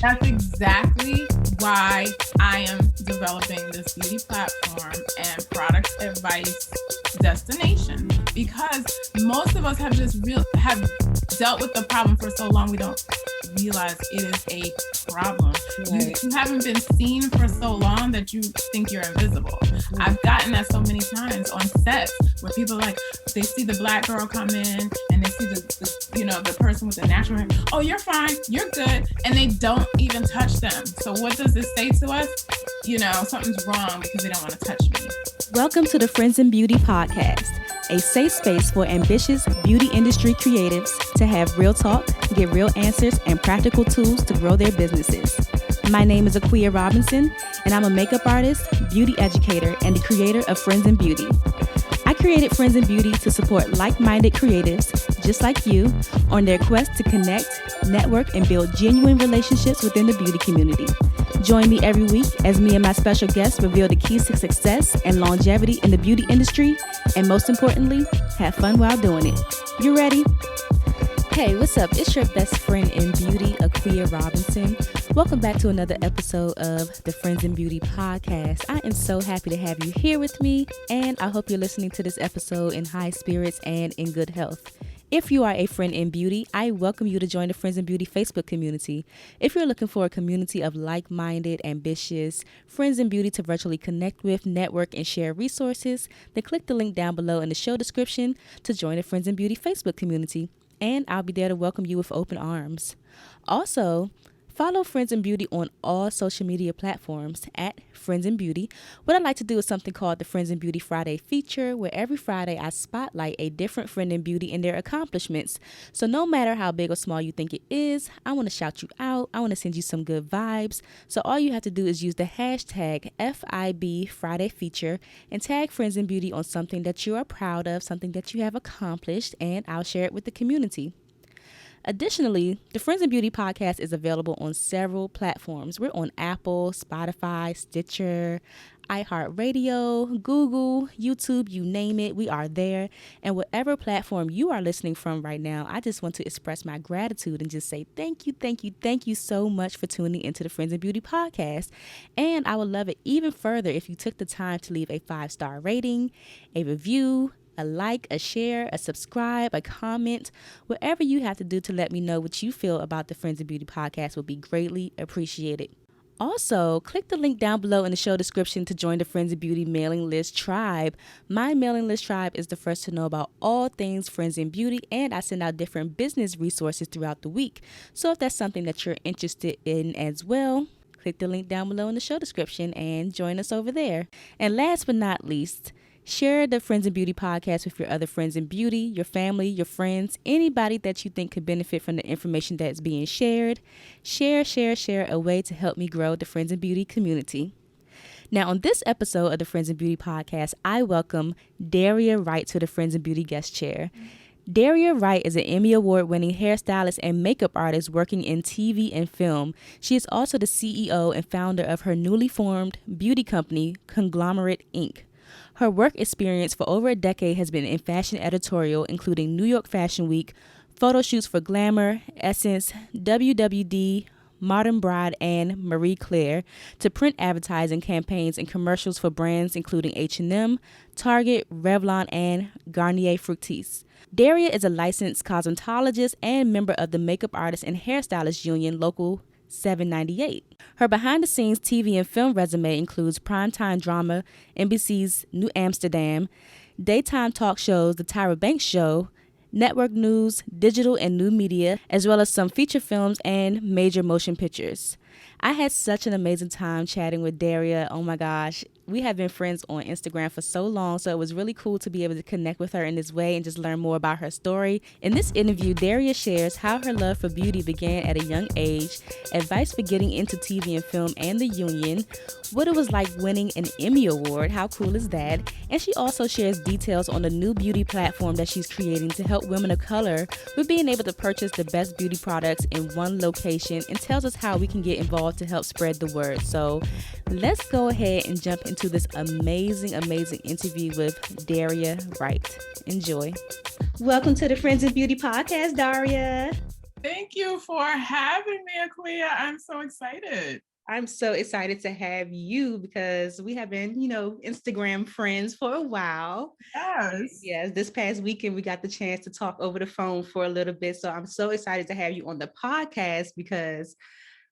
That's exactly why I am developing this beauty platform and product advice destination, because most of us have have dealt with the problem for so long we don't realize it is a problem. Right. You haven't been seen for so long that you think you're invisible. Mm-hmm. I've gotten that so many times on sets where people they see the Black girl come in and they see the person with the natural hair. Oh, you're fine, you're good, and they don't even touch them. So what does this say to us? Something's wrong because they don't want to touch me. Welcome to the Friends in Beauty podcast, a safe space for ambitious beauty industry creatives to have real talk, get real answers, and practical tools to grow their businesses. My name is Daria Robinson, and I'm a makeup artist, beauty educator, and the creator of Friends in Beauty. I created Friends in Beauty to support like-minded creatives, just like you, on their quest to connect, network, and build genuine relationships within the beauty community. Join me every week as me and my special guests reveal the keys to success and longevity in the beauty industry, and most importantly, have fun while doing it. You ready? Hey, what's up? It's your best friend in beauty, Daria Robinson. Welcome back to another episode of the Friends in Beauty podcast. I am so happy to have you here with me, and I hope you're listening to this episode in high spirits and in good health. If you are a friend in beauty, I welcome you to join the Friends in Beauty Facebook community. If you're looking for a community of like-minded, ambitious friends in beauty to virtually connect with, network, and share resources, then click the link down below in the show description to join the Friends in Beauty Facebook community, and I'll be there to welcome you with open arms. Also, follow Friends in Beauty on all social media platforms at Friends in Beauty. What I like to do is something called the Friends in Beauty Friday feature, where every Friday I spotlight a different friend in beauty and their accomplishments. So no matter how big or small you think it is, I want to shout you out. I want to send you some good vibes. So all you have to do is use the hashtag FIB Friday feature and tag Friends in Beauty on something that you are proud of, something that you have accomplished, and I'll share it with the community. Additionally, the Friends in Beauty podcast is available on several platforms. We're on Apple, Spotify, Stitcher, iHeartRadio, Google, YouTube, you name it, we are there. And whatever platform you are listening from right now, I just want to express my gratitude and just say thank you so much for tuning into the Friends in Beauty podcast. And I would love it even further if you took the time to leave a 5-star rating, a review, a like, a share, a subscribe, a comment. Whatever you have to do to let me know what you feel about the Friends in Beauty podcast will be greatly appreciated. Also, click the link down below in the show description to join the Friends in Beauty mailing list tribe. My mailing list tribe is the first to know about all things Friends in Beauty, and I send out different business resources throughout the week. So if that's something that you're interested in as well, click the link down below in the show description and join us over there. And last but not least, share the Friends in Beauty podcast with your other friends in beauty, your family, your friends, anybody that you think could benefit from the information that's being shared. Share a way to help me grow the Friends in Beauty community. Now, on this episode of the Friends in Beauty podcast, I welcome Daria Wright to the Friends in Beauty guest chair. Daria Wright is an Emmy Award-winning hairstylist and makeup artist working in TV and film. She is also the CEO and founder of her newly formed beauty company, Conglamourate Inc. Her work experience for over a decade has been in fashion editorial, including New York Fashion Week, photo shoots for Glamour, Essence, WWD, Modern Bride, and Marie Claire, to print advertising campaigns and commercials for brands including H&M, Target, Revlon, and Garnier Fructis. Daria is a licensed cosmetologist and member of the Makeup Artists and Hairstylists Union Local 798. Her behind-the-scenes TV and film resume includes primetime drama, NBC's New Amsterdam, daytime talk shows, The Tyra Banks Show, network news, digital and new media, as well as some feature films and major motion pictures. I had such an amazing time chatting with Daria. Oh my gosh. We have been friends on Instagram for so long, so it was really cool to be able to connect with her in this way and just learn more about her story. In this interview, Daria shares how her love for beauty began at a young age, advice for getting into TV and film and the union, what it was like winning an Emmy Award, how cool is that? And she also shares details on the new beauty platform that she's creating to help women of color with being able to purchase the best beauty products in one location, and tells us how we can get involved to help spread the word. So let's go ahead and jump into this amazing interview with Daria Wright. Enjoy. Welcome to the Friends in Beauty podcast, Daria. Thank you for having me, Aquia. I'm so excited. I'm so excited to have you because we have been, Instagram friends for a while. Yes. Yes, this past weekend we got the chance to talk over the phone for a little bit. So I'm so excited to have you on the podcast because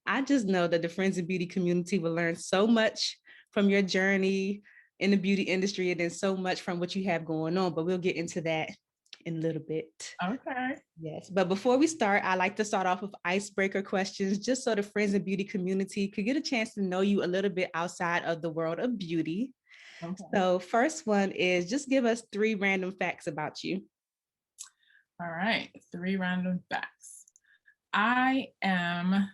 I just know that the Friends in Beauty community will learn so much from your journey in the beauty industry and then so much from what you have going on. But we'll get into that in a little bit. Okay. Yes, but before we start, I like to start off with icebreaker questions just so the Friends and Beauty community could get a chance to know you a little bit outside of the world of beauty. Okay. So, first one is just give us 3 random facts about you. All right. 3 random facts. I am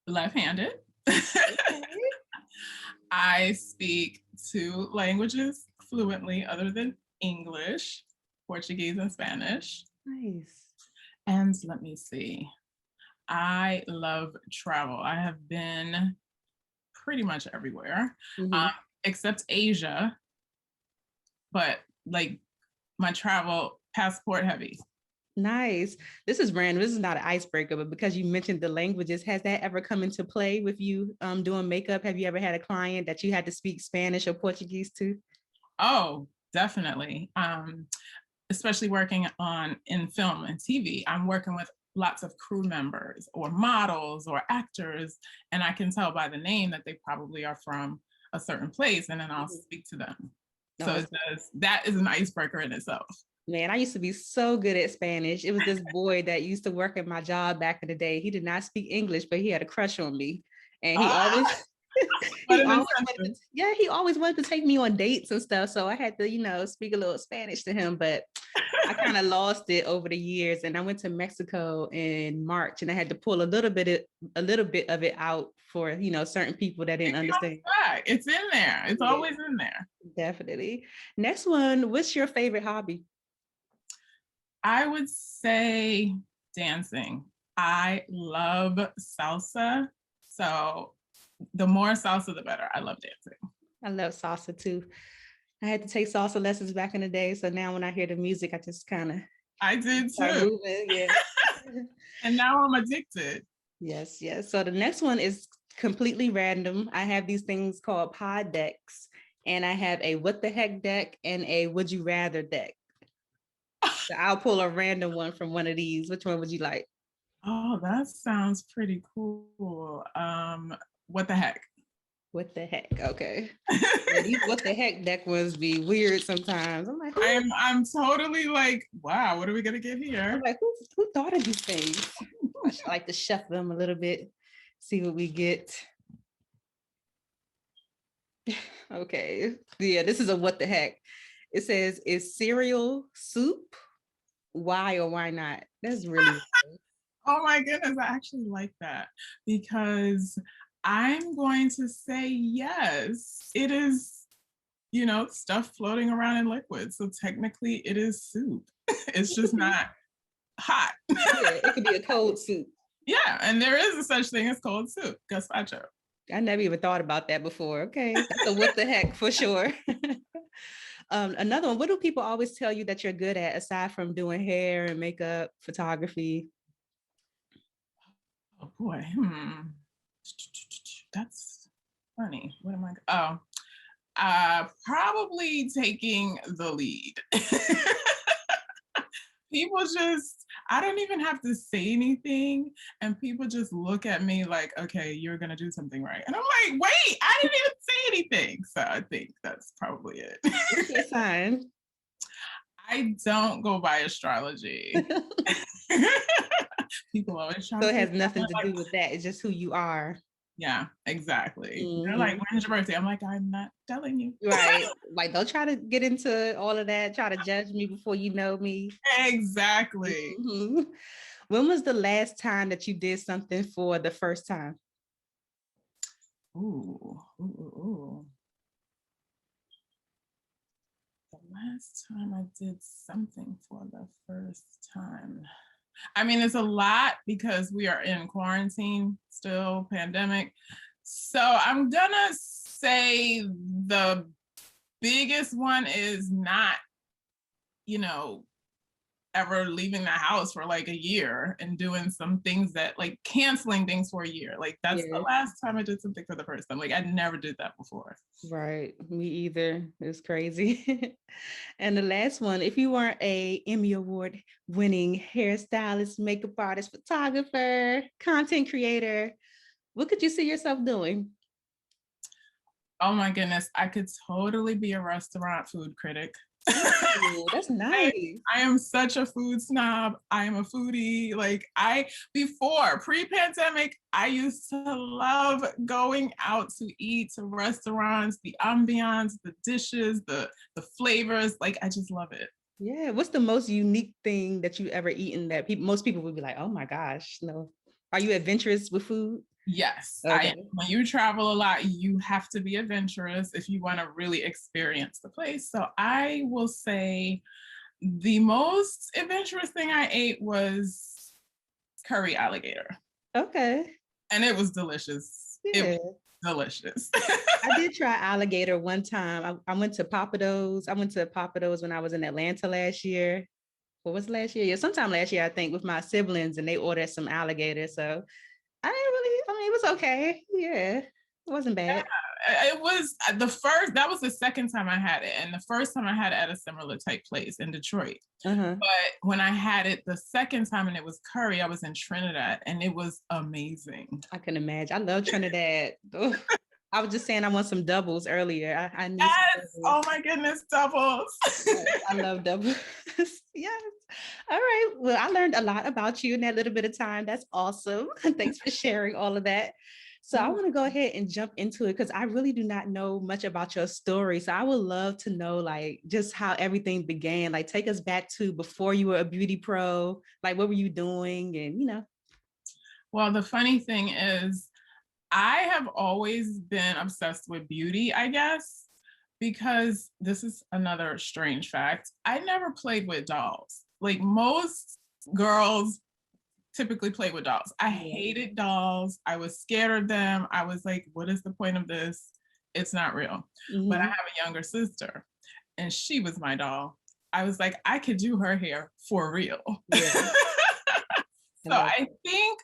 left-handed. I speak 2 languages fluently other than English, Portuguese and Spanish. Nice. And let me see. I love travel. I have been pretty much everywhere, except Asia. But like my travel passport heavy. Nice. This is random. This is not an icebreaker, but because you mentioned the languages, has that ever come into play with you doing makeup? Have you ever had a client that you had to speak Spanish or Portuguese to? Oh, definitely. Especially working in film and TV. I'm working with lots of crew members or models or actors, and I can tell by the name that they probably are from a certain place, and then I'll speak to them. So that is an icebreaker in itself. Man, I used to be so good at Spanish. It was this boy that used to work at my job back in the day. He did not speak English, but he had a crush on me. And he always he always wanted to take me on dates and stuff. So I had to, speak a little Spanish to him, but I kind of lost it over the years. And I went to Mexico in March and I had to pull a little bit of it out for, certain people that didn't understand. It's in there. It's always in there. Definitely. Next one, what's your favorite hobby? I would say dancing. I love salsa. So the more salsa, the better. I love dancing. I love salsa too. I had to take salsa lessons back in the day. So now when I hear the music, I just kind of I did too. Yeah. And now I'm addicted. Yes. So the next one is completely random. I have these things called pod decks, and I have a what the heck deck and a would you rather deck. So I'll pull a random one from one of these. Which one would you like? Oh, that sounds pretty cool. What the heck? What the heck? Okay. Yeah, these what the heck deck ones be weird sometimes. I'm like, I'm totally like, wow, what are we gonna get here? I'm like, who thought of these things? I like to shuffle them a little bit, see what we get. Okay. Yeah, this is a what the heck. It says, is cereal soup? Why or why not? That's really weird. Oh my goodness, I actually like that because I'm going to say yes. It is, stuff floating around in liquid. So technically it is soup. It's just not hot. Yeah, it could be a cold soup. Yeah, and there is a such thing as cold soup, gazpacho. I never even thought about that before. Okay, that's a what the heck for sure. Another one, what do people always tell you that you're good at aside from doing hair and makeup, photography? Oh boy, that's funny. What am I? Probably taking the lead. People I don't even have to say anything, and people just look at me like, okay, you're gonna do something right. And I'm like, wait, I didn't even say anything. So I think that's probably it. What's your sign? I don't go by astrology. People always try. So it has nothing to do with that. It's just who you are. Yeah, exactly. They're like, when's your birthday? I'm like, I'm not telling you. Right. Like, don't try to get into all of that. Try to judge me before you know me. Exactly. When was the last time that you did something for the first time? Ooh. The last time I did something for the first time. I mean, it's a lot because we are in quarantine still, pandemic. So I'm gonna say the biggest one is not, ever leaving the house for like a year and doing some things that like canceling things for a year. Like that's the last time I did something for the first time. Like I never did that before. Right. Me either. It's crazy. And the last one, if you weren't a Emmy Award winning hairstylist, makeup artist, photographer, content creator, what could you see yourself doing? Oh my goodness, I could totally be a restaurant food critic. Ooh, that's nice. I am such a food snob. I am a foodie. Like before pre-pandemic, I used to love going out to eat to restaurants, the ambiance, the dishes, the flavors. Like I just love it. Yeah. What's the most unique thing that you ever eaten that most people would be like, oh my gosh, no. Are you adventurous with food? Yes. Okay. When you travel a lot, you have to be adventurous if you want to really experience the place. So I will say the most adventurous thing I ate was curry alligator. Okay. And it was delicious. Yeah. It was delicious. I did try alligator one time. I went to Papados. I went to Papados when I was in Atlanta last year. What was last year? Yeah, sometime last year, I think, with my siblings, and they ordered some alligator. So it was okay. Yeah, it wasn't bad. Yeah, it was that was the second time I had it. And the first time I had it at a similar type place in Detroit. Uh-huh. But when I had it the second time and it was curry, I was in Trinidad and it was amazing. I can imagine. I love Trinidad. I was just saying I want some doubles earlier. I need yes. some doubles. Oh my goodness, doubles. Yes, I love doubles. Yes. All right. Well, I learned a lot about you in that little bit of time. That's awesome. Thanks for sharing all of that. So I want to go ahead and jump into it because I really do not know much about your story. So I would love to know like just how everything began. Like take us back to before you were a beauty pro. Like what were you doing? And. Well, the funny thing is I have always been obsessed with beauty, I guess, because this is another strange fact. I never played with dolls. Like most girls typically play with dolls. I hated dolls. I was scared of them. I was like, what is the point of this? It's not real. Mm-hmm. But I have a younger sister and she was my doll. I was like, I could do her hair for real. Yeah. So I think,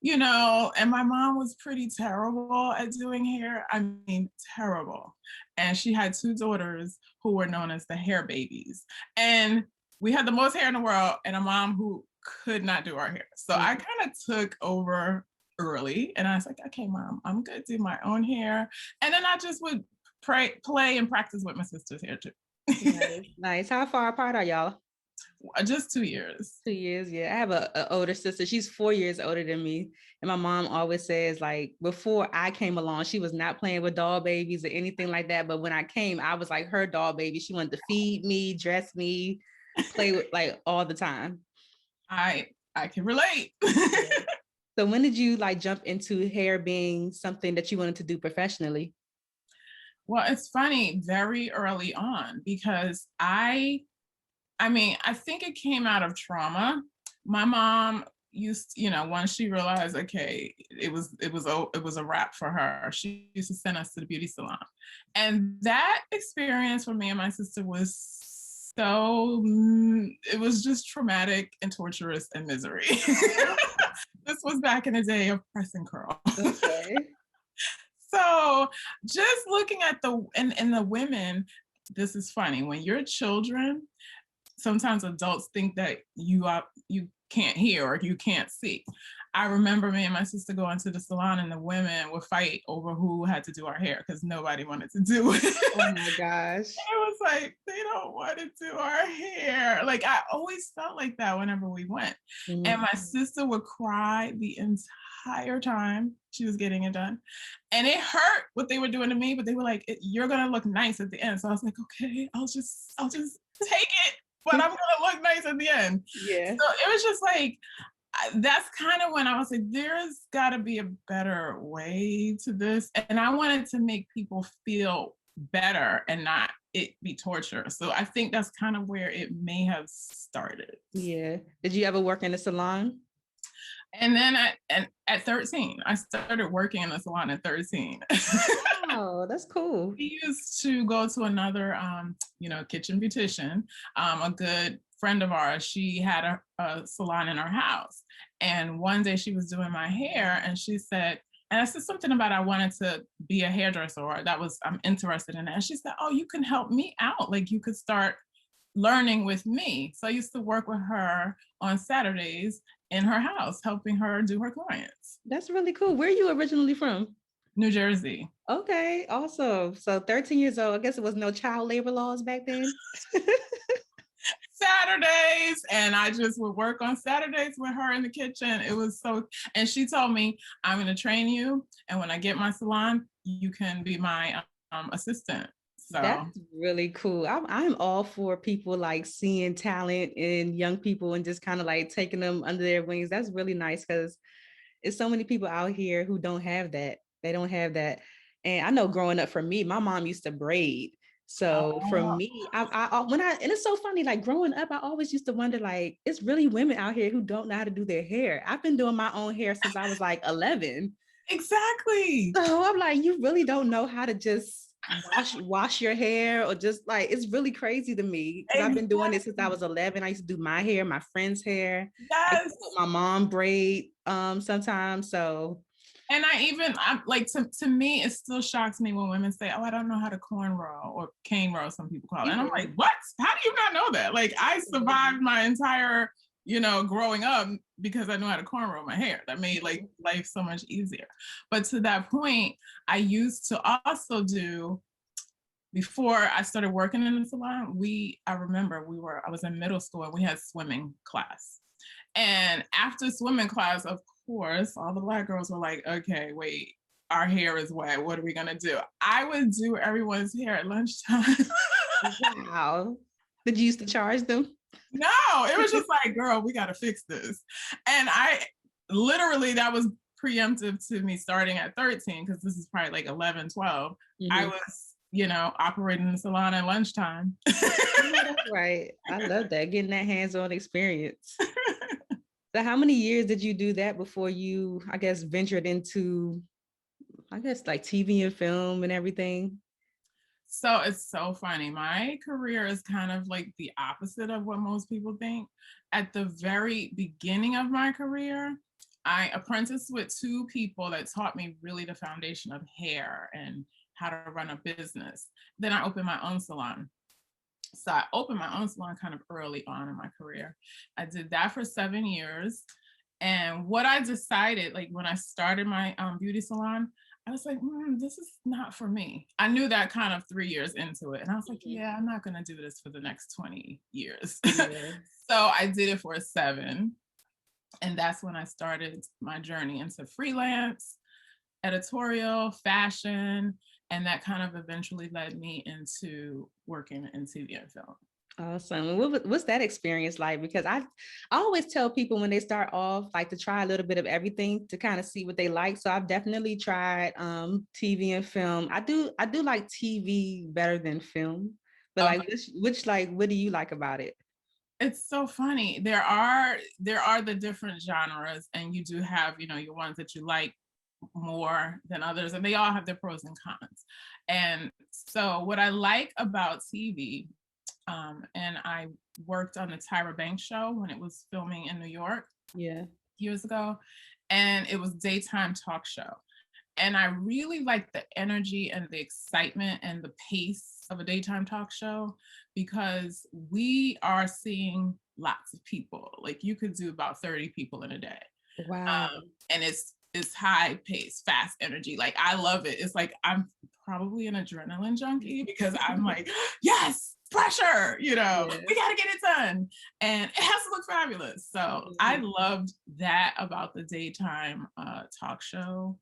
and my mom was pretty terrible at doing hair. I mean, terrible. And she had two daughters who were known as the hair babies. And we had the most hair in the world and a mom who could not do our hair. So I kind of took over early and I was like, okay, Mom, I'm going to do my own hair. And then I just would play and practice with my sister's hair too. Nice. How far apart are y'all? Just 2 years. 2 years, yeah. I have an older sister. She's 4 years older than me. And my mom always says, like, before I came along, she was not playing with doll babies or anything like that. But when I came, I was like her doll baby. She wanted to feed me, dress me, play with like all the time. I can relate. So when did you like jump into hair being something that you wanted to do professionally? Well, it's funny, very early on, because I think it came out of trauma. My mom used, once she realized, okay, it was a wrap for her, she used to send us to the beauty salon. And that experience for me and my sister was it was just traumatic and torturous and misery. This was back in the day of press and curl. Okay. So just looking at the women, this is funny. When you're children, sometimes adults think that you can't hear or you can't see. I remember me and my sister going to the salon and the women would fight over who had to do our hair because nobody wanted to do it. Oh my gosh. It was like, they don't want to do our hair. Like I always felt like that whenever we went. Mm-hmm. And my sister would cry the entire time she was getting it done. And it hurt what they were doing to me, but they were like, you're going to look nice at the end. So I was like, okay, I'll just take it. But I'm going to look nice at the end. Yeah. So it was just like, that's kind of when I was like, there's got to be a better way to this. And I wanted to make people feel better and not it be torture. So I think that's kind of where it may have started. Yeah. Did you ever work in a salon? And then at 13, I started working in the salon at 13. Oh, that's cool. We used to go to another, kitchen beautician, a good friend of ours, she had a salon in her house. And one day she was doing my hair and she said, and I said something about I wanted to be a hairdresser, or I'm interested in it. And she said, oh, you can help me out. Like you could start learning with me. So I used to work with her on Saturdays in her house, helping her do her clients. That's really cool. Where are you originally from? New Jersey. Okay, awesome. So 13 years old. I guess it was no child labor laws back then. Saturdays, and I just would work on Saturdays with her in the kitchen. It was so, and she told me, I'm going to train you, and when I get my salon, you can be my assistant. So that's really cool. I'm all for people like seeing talent in young people and just kind of like taking them under their wings. That's really nice because it's so many people out here who don't have that. They don't have that. And I know growing up for me, my mom used to braid. So for me, and it's so funny, like growing up, I always used to wonder, like, it's really women out here who don't know how to do their hair. I've been doing my own hair since I was like 11. Exactly. So I'm like, you really don't know how to just wash your hair, or just like, it's really crazy to me because I've been doing this since I was 11. I used to do my hair, my friend's hair. Yes. My mom braid sometimes. So, and I'm like, to me, it still shocks me when women say, oh, I don't know how to cornrow or cane row, some people call it. And I'm like, what? How do you not know that? Like, I survived my entire, growing up because I knew how to cornrow my hair. That made like life so much easier. But to that point, I used to also do, before I started working in the salon, I remember I was in middle school and we had swimming class. And after swimming class, of course, all the Black girls were like, okay, wait, our hair is wet. What are we going to do? I would do everyone's hair at lunchtime. Wow. Did you used to charge them? No, it was just like, girl, we got to fix this. And that was preemptive to me starting at 13, because this is probably like 11, 12. Mm-hmm. I was, operating the salon at lunchtime. That's right. I love that, getting that hands-on experience. So how many years did you do that before you, I guess, ventured into, like TV and film and everything? So it's so funny. My career is kind of like the opposite of what most people think. At the very beginning of my career, I apprenticed with two people that taught me really the foundation of hair and how to run a business. Then I opened my own salon. So I opened my own salon kind of early on in my career. I did that for 7 years. And what I decided, like when I started my beauty salon, I was like, this is not for me. I knew that kind of 3 years into it. And I was like, yeah, I'm not going to do this for the next 20 years. Yeah. So I did it for 7. And that's when I started my journey into freelance, editorial, fashion, and that kind of eventually led me into working in TV and film. Awesome. What's that experience like? Because I always tell people when they start off, like, to try a little bit of everything to kind of see what they like. So I've definitely tried TV and film. I do like TV better than film, but like which what do you like about it? It's so funny. There are the different genres, and you do have, your ones that you like more than others, and they all have their pros and cons. And so what I like about TV, and I worked on the Tyra Banks show when it was filming in New York years ago, and it was daytime talk show. And I really like the energy and the excitement and the pace of a daytime talk show, because we are seeing lots of people. Like, you could do about 30 people in a day. Wow. And it's high pace, fast energy. Like, I love it. It's like I'm probably an adrenaline junkie, because I'm like, yes, pressure, we got to get it done. And it has to look fabulous. So I loved that about the daytime talk show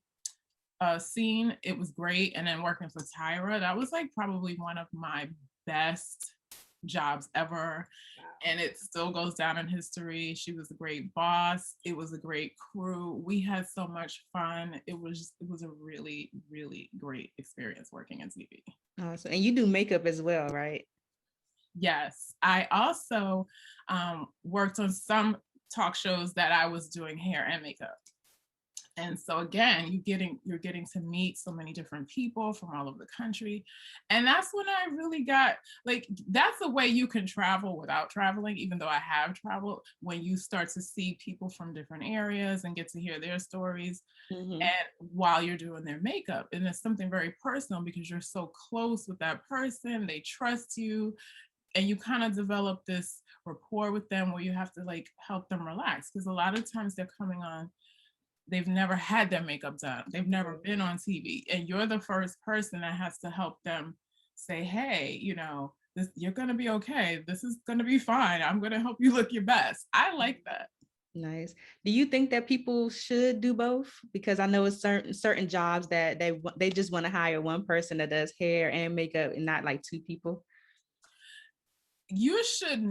scene. It was great. And then working for Tyra, that was like probably one of my best jobs ever. Wow. And it still goes down in history. She was a great boss. It was a great crew. We had so much fun. It was a really, really great experience working in TV. Awesome. And you do makeup as well, right? Yes. I also worked on some talk shows that I was doing hair and makeup. And so again, you're getting to meet so many different people from all over the country. And that's when I really got, like, that's the way you can travel without traveling, even though I have traveled, when you start to see people from different areas and get to hear their stories. Mm-hmm. And while you're doing their makeup, and it's something very personal because you're so close with that person, they trust you, and you kind of develop this rapport with them where you have to like help them relax, because a lot of times they're coming on, they've never had their makeup done, they've never been on TV, and you're the first person that has to help them say, hey, this, you're going to be okay, this is going to be fine, I'm going to help you look your best. I like that. Nice. Do you think that people should do both? Because I know it's certain jobs that they just want to hire one person that does hair and makeup and not like two people. You should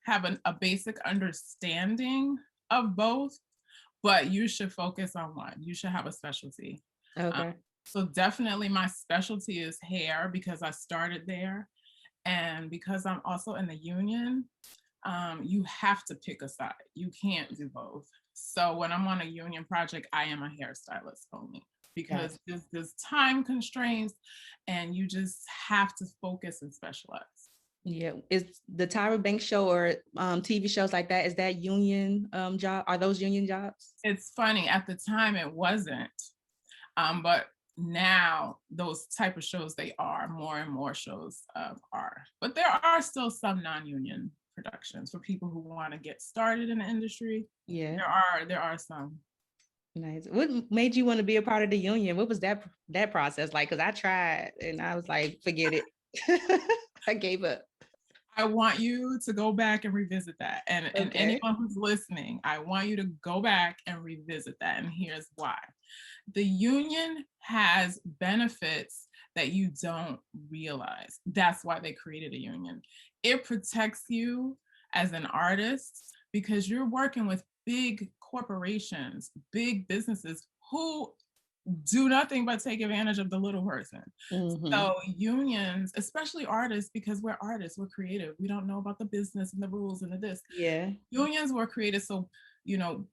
have a basic understanding of both, but you should focus on one. You should have a specialty. Okay. So definitely my specialty is hair because I started there. And because I'm also in the union, you have to pick a side. You can't do both. So when I'm on a union project, I am a hairstylist only because there's time constraints and you just have to focus and specialize. Yeah. Is the Tyra Banks show or TV shows like that, is that union job? Are those union jobs? It's funny. At the time, it wasn't. But now those type of shows, they are, more and more shows are. But there are still some non-union productions for people who want to get started in the industry. Yeah. There are some. Nice. What made you want to be a part of the union? What was that process like? Because I tried and I was like, forget it. I gave up. I want you to go back and revisit that. And anyone who's listening, I want you to go back and revisit that. And here's why. The union has benefits that you don't realize. That's why they created a union. It protects you as an artist because you're working with big corporations, big businesses who do nothing but take advantage of the little person. Mm-hmm. So unions, especially artists, because we're artists, we're creative, we don't know about the business and the rules and the this. Yeah. Unions were created so,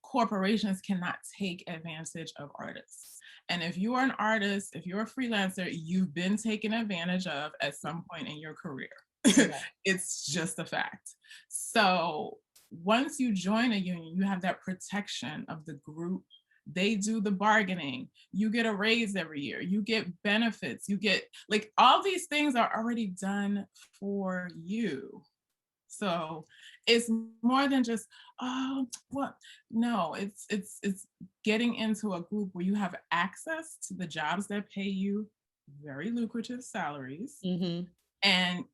corporations cannot take advantage of artists. And if you are an artist, if you're a freelancer, you've been taken advantage of at some point in your career. Yeah. It's just a fact. So once you join a union, you have that protection of the group. They do the bargaining. You get a raise every year. You get benefits. You get, like, all these things are already done for you. So it's more than just, oh, what? No, it's getting into a group where you have access to the jobs that pay you very lucrative salaries. Mm-hmm. And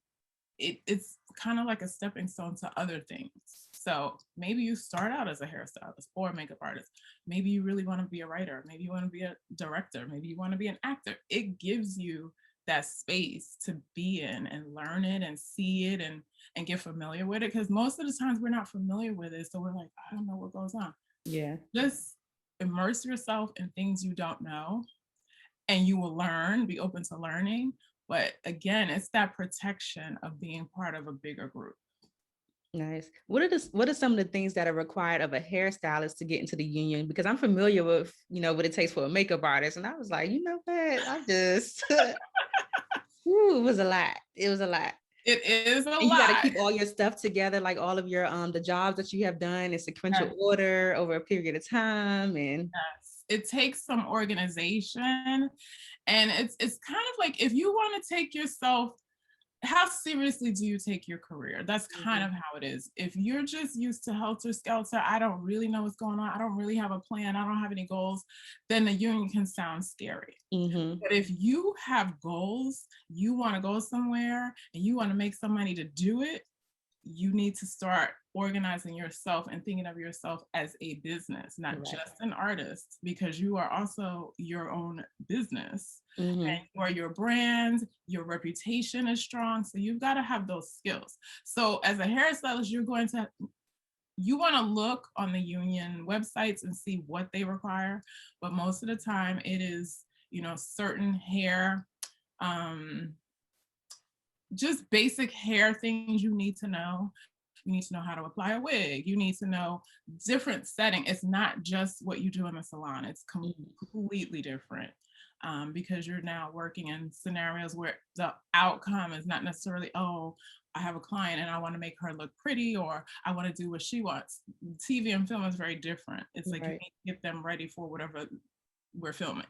it's kind of like a stepping stone to other things. So maybe you start out as a hairstylist or a makeup artist. Maybe you really want to be a writer. Maybe you want to be a director. Maybe you want to be an actor. It gives you that space to be in and learn it and see it and get familiar with it. Because most of the times we're not familiar with it. So we're like, I don't know what goes on. Yeah. Just immerse yourself in things you don't know and you will learn, be open to learning. But again, it's that protection of being part of a bigger group. Nice. What are some of the things that are required of a hairstylist to get into the union? Because I'm familiar with, what it takes for a makeup artist. And I was like, what? I just, it was a lot. It was a lot. It is a lot. You got to keep all your stuff together, like all of your, the jobs that you have done in sequential order over a period of time. And yes, it takes some organization. And it's kind of like, if you want to take yourself, how seriously do you take your career? That's kind of how it is. If you're just used to helter-skelter, I don't really know what's going on, I don't really have a plan, I don't have any goals, then the union can sound scary. Mm-hmm. But if you have goals, you want to go somewhere and you want to make some money to do it, you need to start organizing yourself and thinking of yourself as a business, not just an artist, because you are also your own business. Mm-hmm. And you are your brand, your reputation is strong. So you've got to have those skills. So as a hairstylist, you want to look on the union websites and see what they require. But most of the time it is, certain hair, just basic hair things you need to know. You need to know how to apply a wig. You need to know different setting. It's not just what you do in the salon. It's completely different. Because you're now working in scenarios where the outcome is not necessarily, oh, I have a client and I want to make her look pretty, or I want to do what she wants. TV and film is very different. It's like you need to get them ready for whatever we're filming.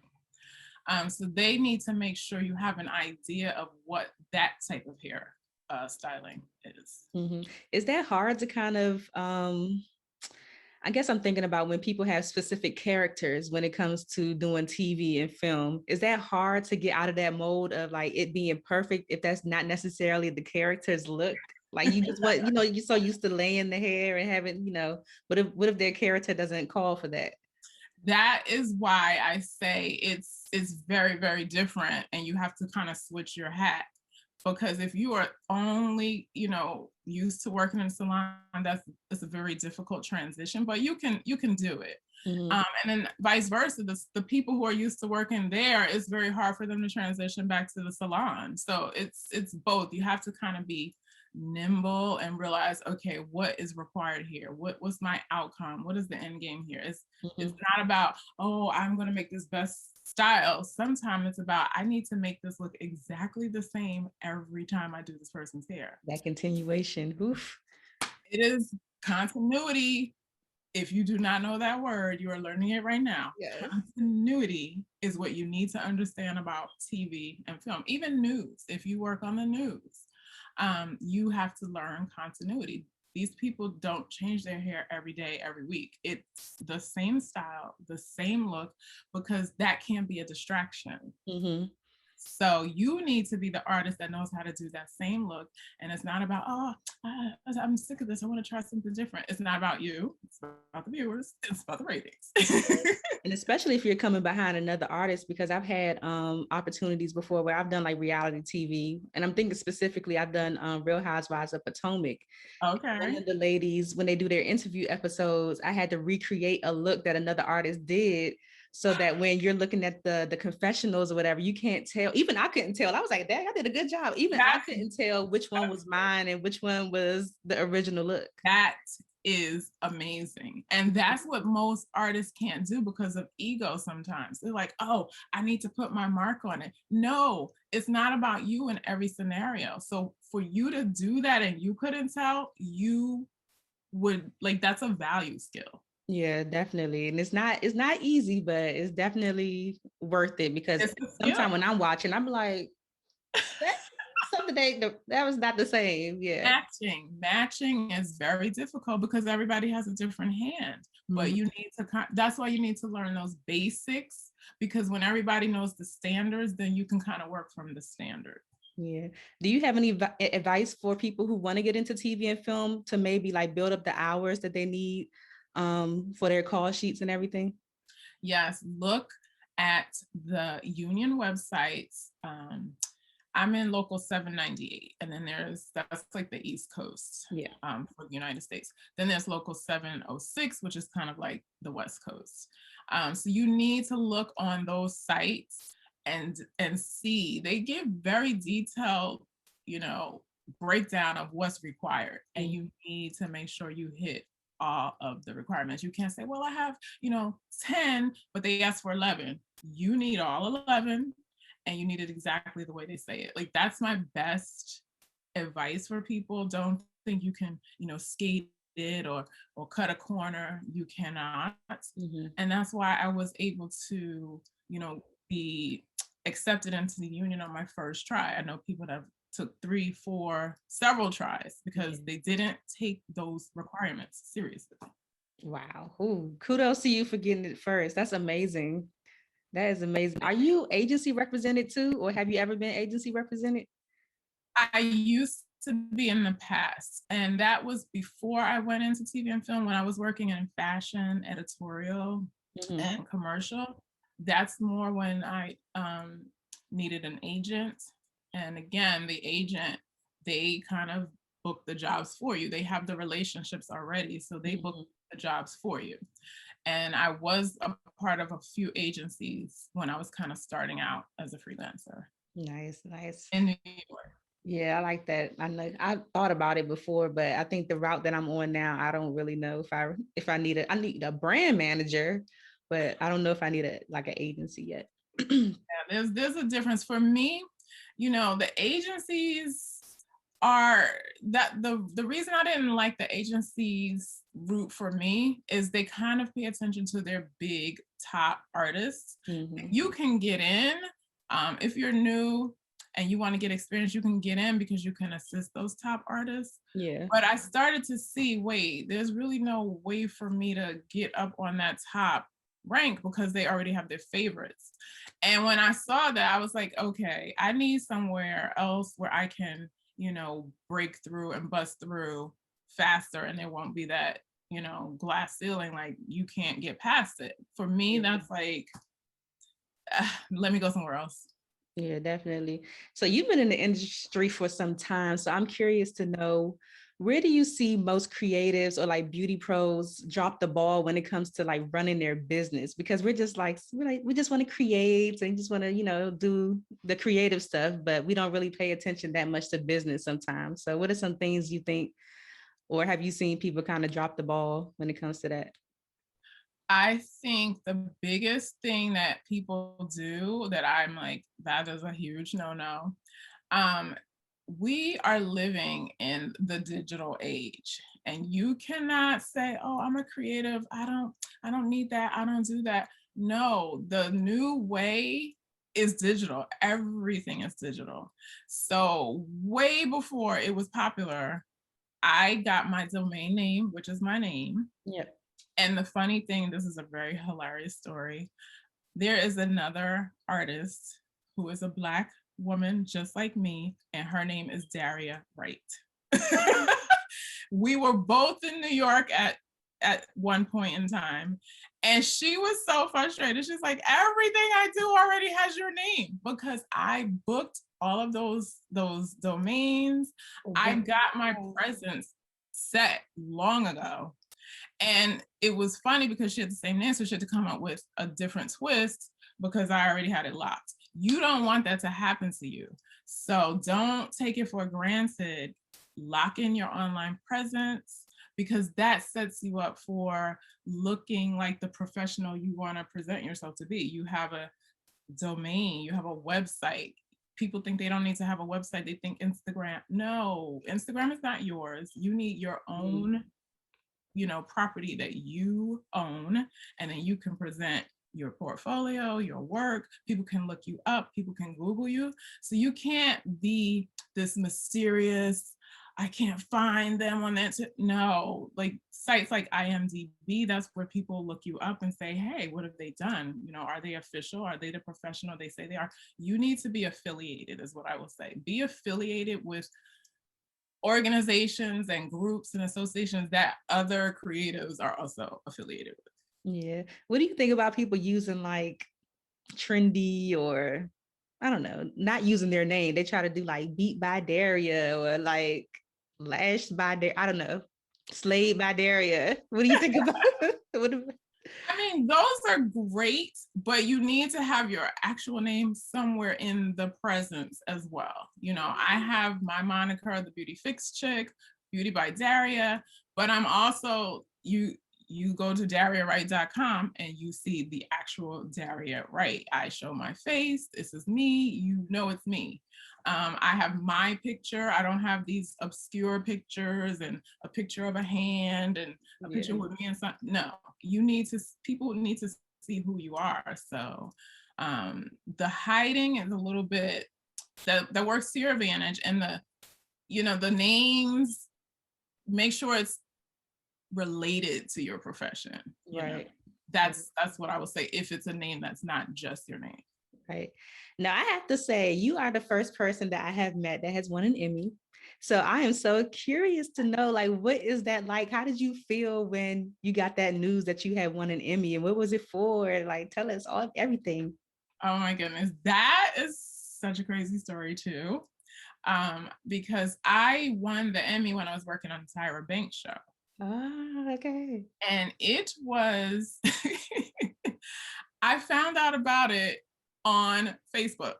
So they need to make sure you have an idea of what that type of hair styling is. Is that hard to kind of, I guess I'm thinking about when people have specific characters when it comes to doing TV and film. Is that hard to get out of that mode of like it being perfect if that's not necessarily the character's look? Like you just want, you're so used to laying the hair and having, what if their character doesn't call for that? That is why I say it's very, very different, and you have to kind of switch your hat. Because if you are only, used to working in a salon, it's a very difficult transition, but you can do it. And then vice versa, the people who are used to working there, it's very hard for them to transition back to the salon. So it's both. You have to kind of be nimble and realize, okay, what is required here? What's my outcome? What is the end game here? It's not about, oh, I'm going to make this best style. Sometimes it's about, I need to make this look exactly the same every time I do this person's hair. That continuation. Oof. It is continuity. If you do not know that word, you are learning it right now. Yes. Continuity is what you need to understand about TV and film, even news. If you work on the news, you have to learn continuity. These people don't change their hair every day, every week. It's the same style, the same look, because that can be a distraction. So you need to be the artist that knows how to do that same look. And it's not about, I'm sick of this, I want to try something different. It's not about you. It's about the viewers. It's about the ratings. And especially if you're coming behind another artist, because I've had opportunities before where I've done like reality TV. And I'm thinking specifically, I've done Real Housewives of Potomac. Okay. One of the ladies, when they do their interview episodes, I had to recreate a look that another artist did, so that when you're looking at the confessionals or whatever, you can't tell. Even I couldn't tell. I was like, dang, I did a good job. Even I couldn't tell which one was mine and which one was the original look. That is amazing. And that's what most artists can't do because of ego sometimes. They're like, oh, I need to put my mark on it. No, it's not about you in every scenario. So for you to do that and you couldn't tell, you would, like, that's a value skill. Yeah, definitely. And it's not easy, but it's definitely worth it, because sometimes when I'm watching, I'm like, that's something that was not the same. Yeah. Matching is very difficult because everybody has a different hand, but you need to, that's why you need to learn those basics, because when everybody knows the standards, then you can kind of work from the standard. Yeah. Do you have any advice for people who want to get into TV and film to maybe like build up the hours that they need for their call sheets and everything? Yes, look at the union websites. I'm in local 798, and then that's like the East Coast, for the United States. Then there's local 706, which is kind of like the West Coast. So you need to look on those sites and see. They give very detailed, breakdown of what's required, and you need to make sure you hit all of the requirements. You can't say, well, I have, 10, but they asked for 11. You need all 11, and you need it exactly the way they say it. Like, that's my best advice for people. Don't think you can, skate it or cut a corner. You cannot. And that's why I was able to, be accepted into the union on my first try. I know people that have took 3, 4, several tries because they didn't take those requirements seriously. Wow. Ooh, kudos to you for getting it first. That's amazing. That is amazing. Are you agency represented too, or have you ever been agency represented? I used to be in the past, and that was before I went into TV and film, when I was working in fashion, editorial, and commercial. That's more when I needed an agent. And again, the agent, they kind of book the jobs for you. They have the relationships already, so they book the jobs for you. And I was a part of a few agencies when I was kind of starting out as a freelancer. Nice. In New York. Yeah, I like that. I know I thought about it before, but I think the route that I'm on now, I don't really know if I need I need a brand manager, but I don't know if I need a like an agency yet. There's a difference for me. The agencies are that the reason I didn't like the agencies route for me is they kind of pay attention to their big top artists. Mm-hmm. You can get in if you're new and you want to get experience, you can get in because you can assist those top artists. Yeah. But I started to see, wait, there's really no way for me to get up on that top rank because they already have their favorites. And when I saw that, I was like, okay, I need somewhere else where I can, break through and bust through faster, and there won't be that, glass ceiling, like you can't get past it. For me, that's like, let me go somewhere else. Yeah, definitely. So you've been in the industry for some time. So I'm curious to know, where do you see most creatives or like beauty pros drop the ball when it comes to like running their business? Because we're just like, we just want to create and just want to, do the creative stuff, but we don't really pay attention that much to business sometimes. So what are some things you think, or have you seen people kind of drop the ball when it comes to that? I think the biggest thing that people do that I'm like, that is a huge no-no. We are living in the digital age, and you cannot say, oh, I'm a creative. I don't need that. I don't do that. No, the new way is digital. Everything is digital. So way before it was popular, I got my domain name, which is my name. Yeah. And the funny thing, this is a very hilarious story. There is another artist who is a Black woman just like me, and her name is Daria Wright. We were both in New York at one point in time, and she was so frustrated. She's like, everything I do already has your name, because I booked all of those domains. Oh, I got my presence set long ago. And it was funny because she had the same name, so she had to come up with a different twist because I already had it locked. You don't want that to happen to you. So don't take it for granted. Lock in your online presence, because that sets you up for looking like the professional you want to present yourself to be. You have a domain, you have a website. People think they don't need to have a website. They think Instagram. No, Instagram is not yours. You need your own property that you own, and then you can present your portfolio, your work. People can look you up, people can Google you. So you can't be this mysterious, I can't find them on that. No, like sites like IMDb, that's where people look you up and say, hey, what have they done? Are they official? Are they the professional they say they are? You need to be affiliated, is what I will say. Be affiliated with organizations and groups and associations that other creatives are also affiliated with. Yeah. What do you think about people using like trendy, or I don't know, not using their name? They try to do like Beat by Daria or like Lashed by Daria. I don't know. Slayed by Daria. What do you think about it? I mean, those are great, but you need to have your actual name somewhere in the presence as well. I have my moniker, the Beauty Fix Chick, Beauty by Daria, but I'm also, you go to DariaWright.com and you see the actual Daria Wright. I show my face. This is me. It's me. I have my picture. I don't have these obscure pictures and a picture of a hand and a picture with me and something. No, people need to see who you are. So the hiding is a little bit, that works to your advantage. And the names, make sure it's related to your profession. Right. That's what I would say, if it's a name that's not just your name. Right. Now, I have to say, you are the first person that I have met that has won an Emmy. So I am so curious to know, like, what is that like? How did you feel when you got that news that you had won an Emmy, and what was it for? Like, tell us everything. Oh my goodness. That is such a crazy story too. Because I won the Emmy when I was working on the Tyra Banks show. Oh, okay. And it was, I found out about it on Facebook.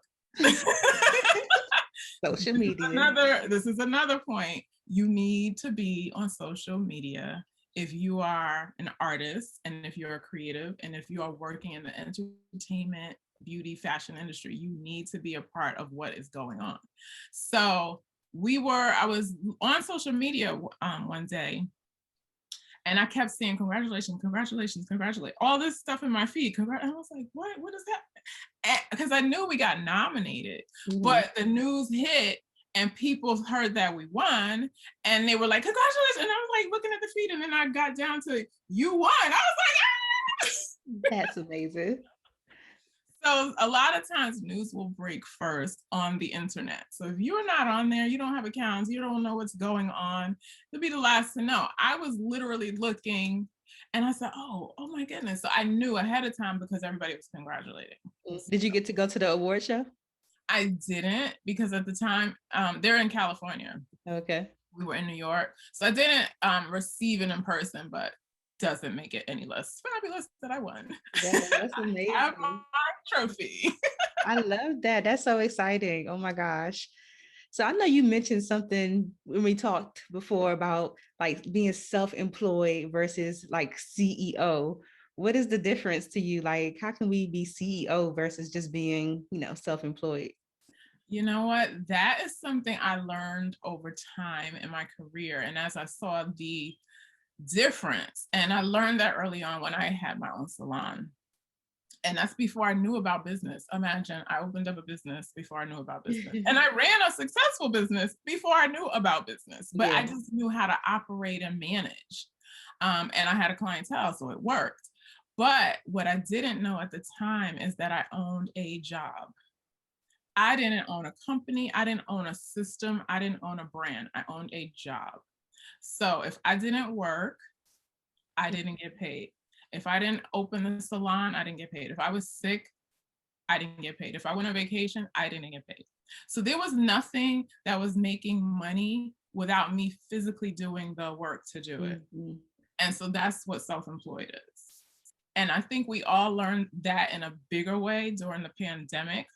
Social media. This is another point. You need to be on social media if you are an artist and if you're a creative and if you are working in the entertainment, beauty, fashion industry. You need to be a part of what is going on. So I was on social media one day, and I kept seeing congratulations, all this stuff in my feed. And I was like, what is that? Because I knew we got nominated, but the news hit and people heard that we won and they were like, congratulations. And I was like looking at the feed, and then I got down to you won. I was like, ah! That's amazing. So a lot of times news will break first on the internet. So if you're not on there, you don't have accounts, you don't know what's going on, you'll be the last to know. I was literally looking and I said, oh my goodness. So I knew ahead of time because everybody was congratulating. Did you get to go to the award show? I didn't, because at the time, they're in California. Okay. We were in New York. So I didn't receive it in person, but doesn't make it any less fabulous that I won. Yeah, that's amazing. I have my trophy. I love that. That's so exciting. Oh my gosh. So I know you mentioned something when we talked before about like being self-employed versus like CEO. What is the difference to you? Like, how can we be CEO versus just being, self-employed? You know what? That is something I learned over time in my career. And as I saw the difference, and I learned that early on when I had my own salon. And that's before I knew about business. Imagine, I opened up a business before I knew about business. And I ran a successful business before I knew about business. But I just knew how to operate and manage. And I had a clientele, so it worked. But what I didn't know at the time is that I owned a job. I didn't own a company. I didn't own a system. I didn't own a brand. I owned a job. So if I didn't work, I didn't get paid. If I didn't open the salon, I didn't get paid. If I was sick, I didn't get paid. If I went on vacation, I didn't get paid. So there was nothing that was making money without me physically doing the work to do it. And so that's what self-employed is. And I think we all learned that in a bigger way during the pandemic.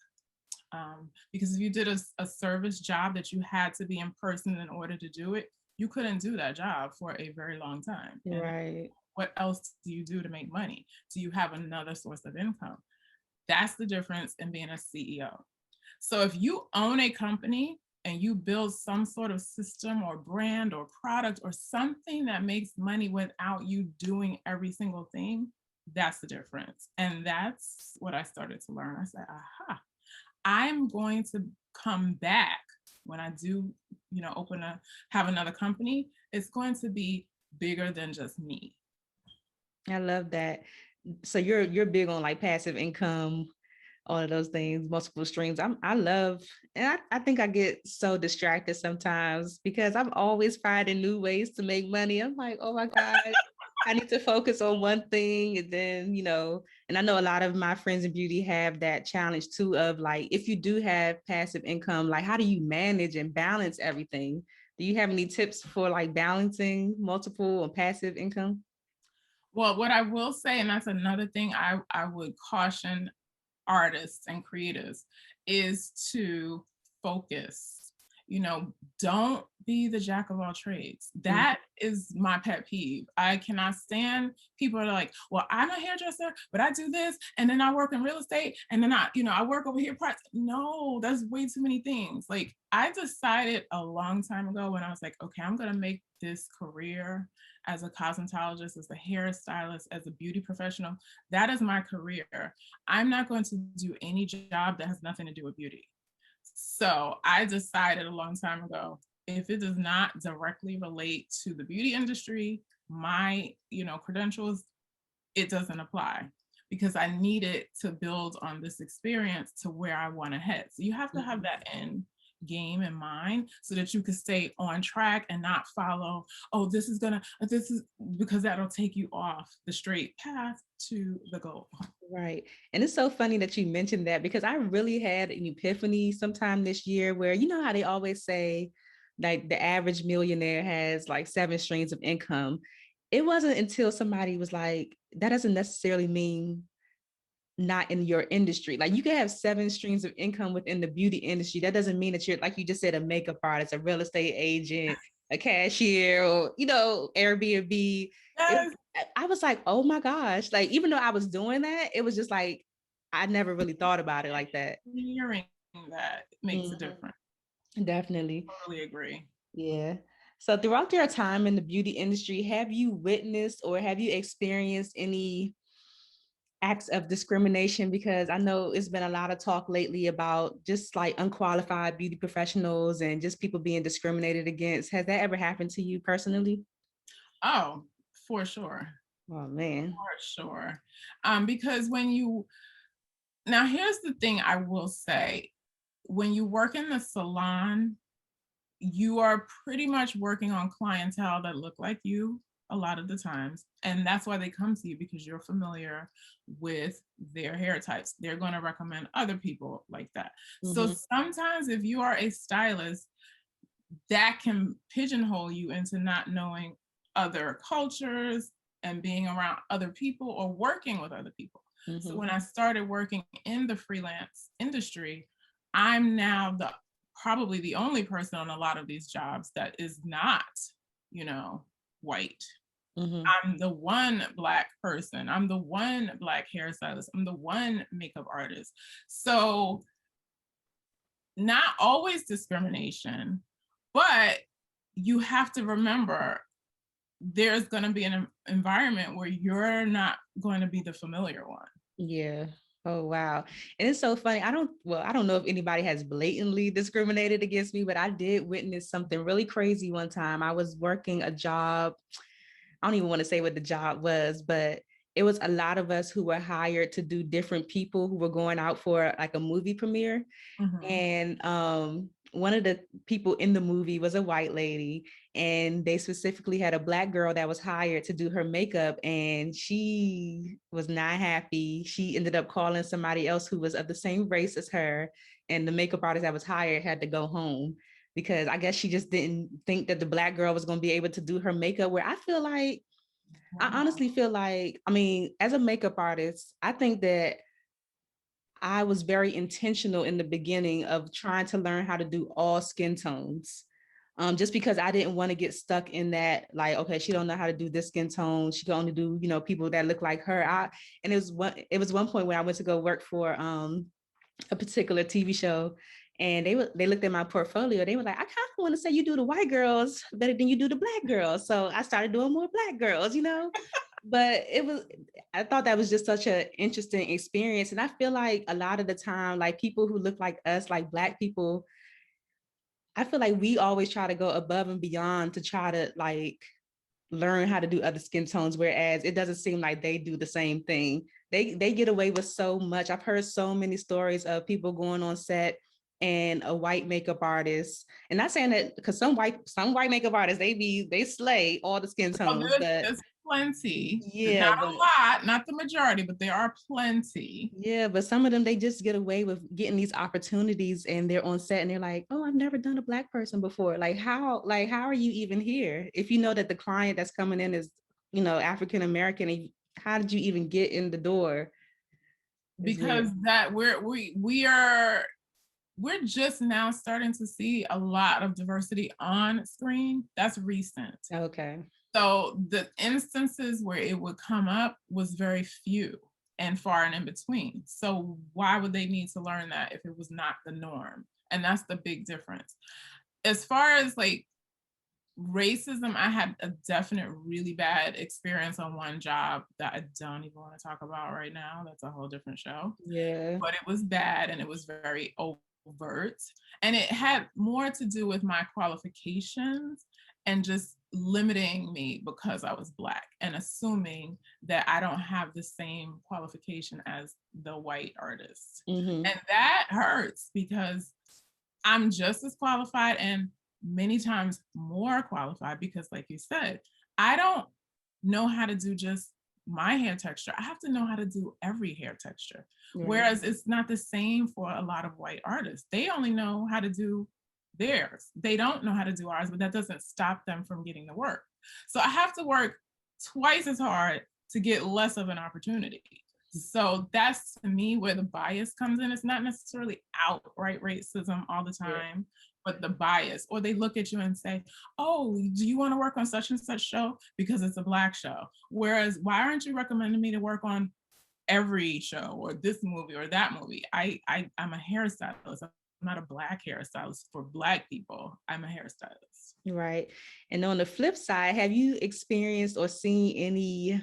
Because if you did a service job that you had to be in person in order to do it, you couldn't do that job for a very long time. Right. What else do you do to make money? Do you have another source of income? That's the difference in being a CEO. So if you own a company and you build some sort of system or brand or product or something that makes money without you doing every single thing, that's the difference. And that's what I started to learn. I said, aha, I'm going to come back when I do, have another company. It's going to be bigger than just me. I love that. So you're big on like passive income, all of those things, multiple streams. I love, and I think I get so distracted sometimes because I'm always finding new ways to make money. I'm like, oh my God, I need to focus on one thing. And then, and I know a lot of my friends in beauty have that challenge too of like, if you do have passive income, like how do you manage and balance everything? Do you have any tips for like balancing multiple or passive income? Well, what I will say, and that's another thing I would caution artists and creatives, is to focus. Don't be the jack of all trades. That is my pet peeve. I cannot stand people that are like, well, I'm a hairdresser, but I do this, and then I work in real estate, and then I work over here parts. No, that's way too many things. Like I decided a long time ago when I was like, okay, I'm gonna make this career as a cosmetologist, as a hairstylist, as a beauty professional. That is my career. I'm not going to do any job that has nothing to do with beauty. So I decided a long time ago, if it does not directly relate to the beauty industry, my, credentials, it doesn't apply because I needed to build on this experience to where I want to head. So you have to have that end game in mind so that you can stay on track and not follow, because that'll take you off the straight path to the goal. Right. And it's so funny that you mentioned that because I really had an epiphany sometime this year where, how they always say like the average millionaire has like 7 streams of income. It wasn't until somebody was like, that doesn't necessarily mean not in your industry. Like you can have 7 streams of income within the beauty industry. That doesn't mean that you're, like you just said, a makeup artist, a real estate agent, a cashier, or, Airbnb. Yes. I was like, oh my gosh. Like, even though I was doing that, it was just like, I never really thought about it like that. Hearing that makes a Mhm. difference. Definitely. Totally agree. Yeah. So throughout your time in the beauty industry, have you witnessed or have you experienced any acts of discrimination? Because I know it's been a lot of talk lately about just like unqualified beauty professionals and just people being discriminated against. Has that ever happened to you personally? Oh, for sure. Oh man. For sure. Because now here's the thing I will say. When you work in the salon, you are pretty much working on clientele that look like you a lot of the times. And that's why they come to you, because you're familiar with their hair types. They're going to recommend other people like that. So sometimes if you are a stylist, that can pigeonhole you into not knowing other cultures and being around other people or working with other people. So when I started working in the freelance industry, I'm now probably the only person on a lot of these jobs that is not, white. I'm the one Black person. I'm the one Black hairstylist. I'm the one makeup artist. So not always discrimination, but you have to remember there's going to be an environment where you're not going to be the familiar one. Yeah. Oh, wow. And it's so funny. I don't know if anybody has blatantly discriminated against me, but I did witness something really crazy one time. I was working a job. I don't even want to say what the job was, but it was a lot of us who were hired to do different people who were going out for like a movie premiere. And one of the people in the movie was a white lady, and they specifically had a Black girl that was hired to do her makeup, and she was not happy. She ended up calling somebody else who was of the same race as her, and the makeup artist that was hired had to go home because I guess she just didn't think that the Black girl was going to be able to do her makeup. Where I feel like, I honestly feel like, I mean, as a makeup artist, I think that I was very intentional in the beginning of trying to learn how to do all skin tones. Just because I didn't want to get stuck in that, like, okay, she don't know how to do this skin tone. She can only do, people that look like her. And it was one point where I went to go work for a particular TV show, and they looked at my portfolio. They were like, I kind of want to say you do the white girls better than you do the Black girls. So I started doing more Black girls, but I thought that was just such an interesting experience. And I feel like a lot of the time, like people who look like us, like Black people, I feel like we always try to go above and beyond to try to like learn how to do other skin tones, whereas it doesn't seem like they do the same thing. They get away with so much. I've heard so many stories of people going on set and a white makeup artist, and not saying that, because some white makeup artists, they slay all the skin tones, but there's plenty. yeah, Not a lot, not the majority, but there are plenty. Yeah, but some of them, they just get away with getting these opportunities, and they're on set and they're like, oh, I've never done a Black person before. How are you even here? If you know that the client that's coming in is, African American, how did you even get in the door? Because that we're just now starting to see a lot of diversity on screen. That's recent. Okay. So the instances where it would come up was very few and far and in between. So why would they need to learn that if it was not the norm? And that's the big difference. As far as like racism, I had a definite really bad experience on one job that I don't even want to talk about right now. That's a whole different show. Yeah. But it was bad, and it was very overt. And it had more to do with my qualifications and just limiting me because I was Black and assuming that I don't have the same qualification as the white artist. And that hurts because I'm just as qualified and many times more qualified because, like you said, I don't know how to do just my hair texture. I have to know how to do every hair texture. Right. Whereas it's not the same for a lot of white artists. They only know how to do theirs. They don't know how to do ours, but that doesn't stop them from getting the work. So I have to work twice as hard to get less of an opportunity. So that's to me where the bias comes in. It's not necessarily outright racism all the time, but the bias. Or they look at you and say, oh, do you want to work on such and such show? Because it's a Black show. Whereas, why aren't you recommending me to work on every show or this movie or that movie? I'm a hairstylist. I'm not a Black hairstylist for Black people. I'm a hairstylist. Right. And on the flip side, have you experienced or seen any,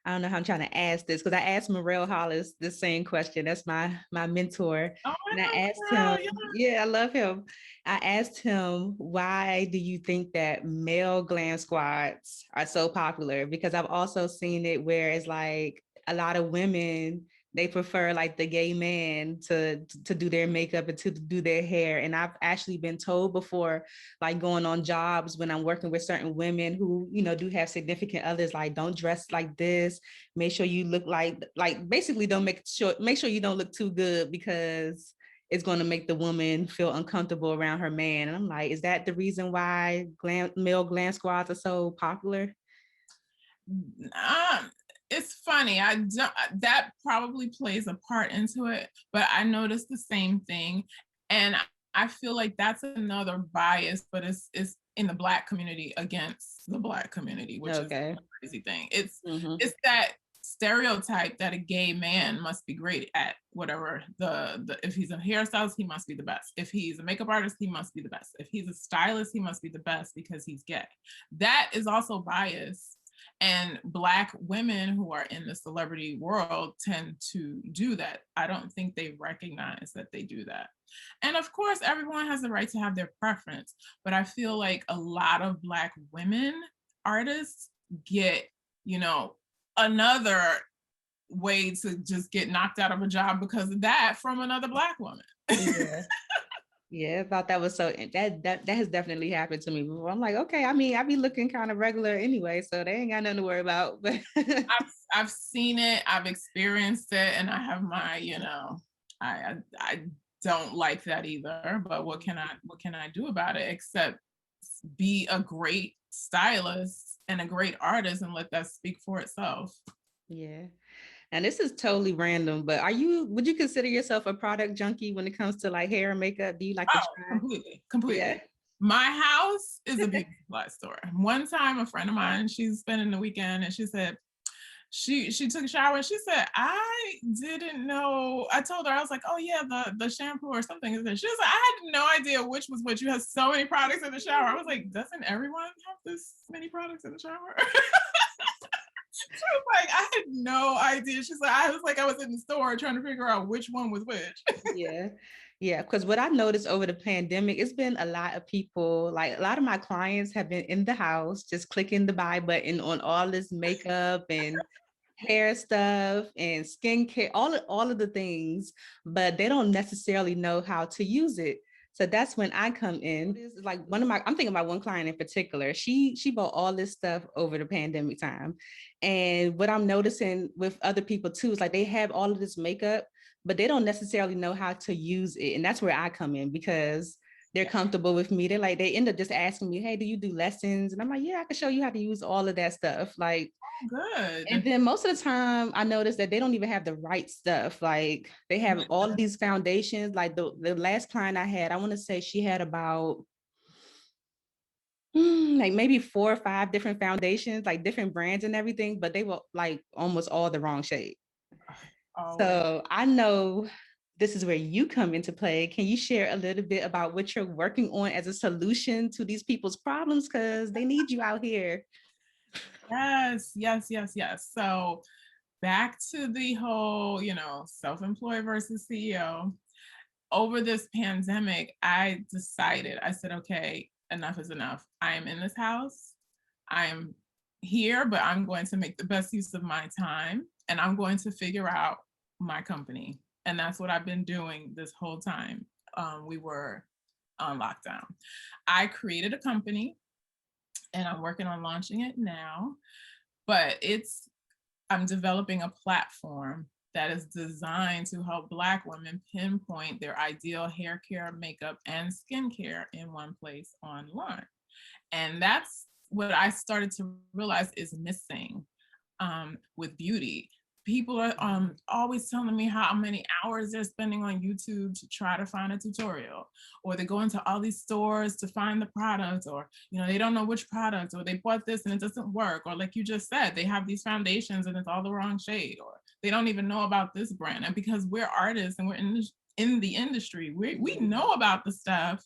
I don't know how I'm trying to ask this, because I asked Morel Hollis the same question. That's my mentor. Oh, And I I know, asked girl, him, yeah, I love him. I asked him, why do you think that male glam squads are so popular? Because I've also seen it where it's like a lot of women, they prefer like the gay man to do their makeup and to do their hair. And I've actually been told before, like going on jobs when I'm working with certain women who, you know, do have significant others, like don't dress like this, make sure you look like basically don't make sure you don't look too good, because it's going to make the woman feel uncomfortable around her man. And I'm like, is that the reason why male glam squads are so popular? It's funny. I don't, that probably plays a part into it, but I noticed the same thing. And I feel like that's another bias, but it's in the Black community against the Black community, which is a crazy thing. It's that stereotype that a gay man must be great at whatever the if he's a hairstylist, he must be the best. If he's a makeup artist, he must be the best. If he's a stylist, he must be the best because he's gay. That is also bias. And Black women who are in the celebrity world tend to do that. I don't think they recognize that they do that. And of course, everyone has the right to have their preference, but I feel like a lot of Black women artists get, you know, another way to just get knocked out of a job because of that from another Black woman. Yeah. Yeah, I thought that was so, that has definitely happened to me before. I'm like, okay, I mean, I be looking kind of regular anyway, so they ain't got nothing to worry about. But I've seen it, I've experienced it, and I have my, you know, I don't like that either. But what can I do about it except be a great stylist and a great artist and let that speak for itself? Yeah. And this is totally random, but would you consider yourself a product junkie when it comes to like hair and makeup? Do you like to try? Completely. Yeah. My house is a beauty supply store. One time a friend of mine, she's spending the weekend, and she said, she took a shower and she said, I didn't know. I told her, I was like, oh yeah, the shampoo or something is there. She was like, I had no idea which was which. You have so many products in the shower. I was like, doesn't everyone have this many products in the shower? She was like, I had no idea. She's like, I was in the store trying to figure out which one was which. Yeah. Yeah. Because what I noticed over the pandemic, it's been a lot of people, like a lot of my clients have been in the house, just clicking the buy button on all this makeup and hair stuff and skincare, all of the things, but they don't necessarily know how to use it. So that's when I come in. It's like I'm thinking about one client in particular. She bought all this stuff over the pandemic time. And what I'm noticing with other people too, is like they have all of this makeup, but they don't necessarily know how to use it. And that's where I come in, because they're comfortable with me. They end up just asking me, hey, do you do lessons? And I'm like, yeah, I can show you how to use all of that stuff. Like, good. And then most of the time I notice that they don't even have the right stuff. Like they have all of these foundations. Like the last client I had, I want to say she had about like maybe 4 or 5 different foundations, like different brands and everything, but they were like almost all the wrong shade. So I know this is where you come into play. Can you share a little bit about what you're working on as a solution to these people's problems? Because they need you out here. Yes. So back to the whole, self-employed versus CEO. Over this pandemic, I said, okay, enough is enough. I am in this house. I am here, but I'm going to make the best use of my time, and I'm going to figure out my company. And that's what I've been doing this whole time. We were on lockdown. I created a company, and I'm working on launching it now, but I'm developing a platform that is designed to help Black women pinpoint their ideal hair care, makeup, and skincare in one place online. And that's what I started to realize is missing with beauty. people are always telling me how many hours they're spending on YouTube to try to find a tutorial, or they go into all these stores to find the product, or they don't know which product, or they bought this and it doesn't work, or like you just said, they have these foundations and it's all the wrong shade, or they don't even know about this brand. And because we're artists and we're in the industry, we know about the stuff.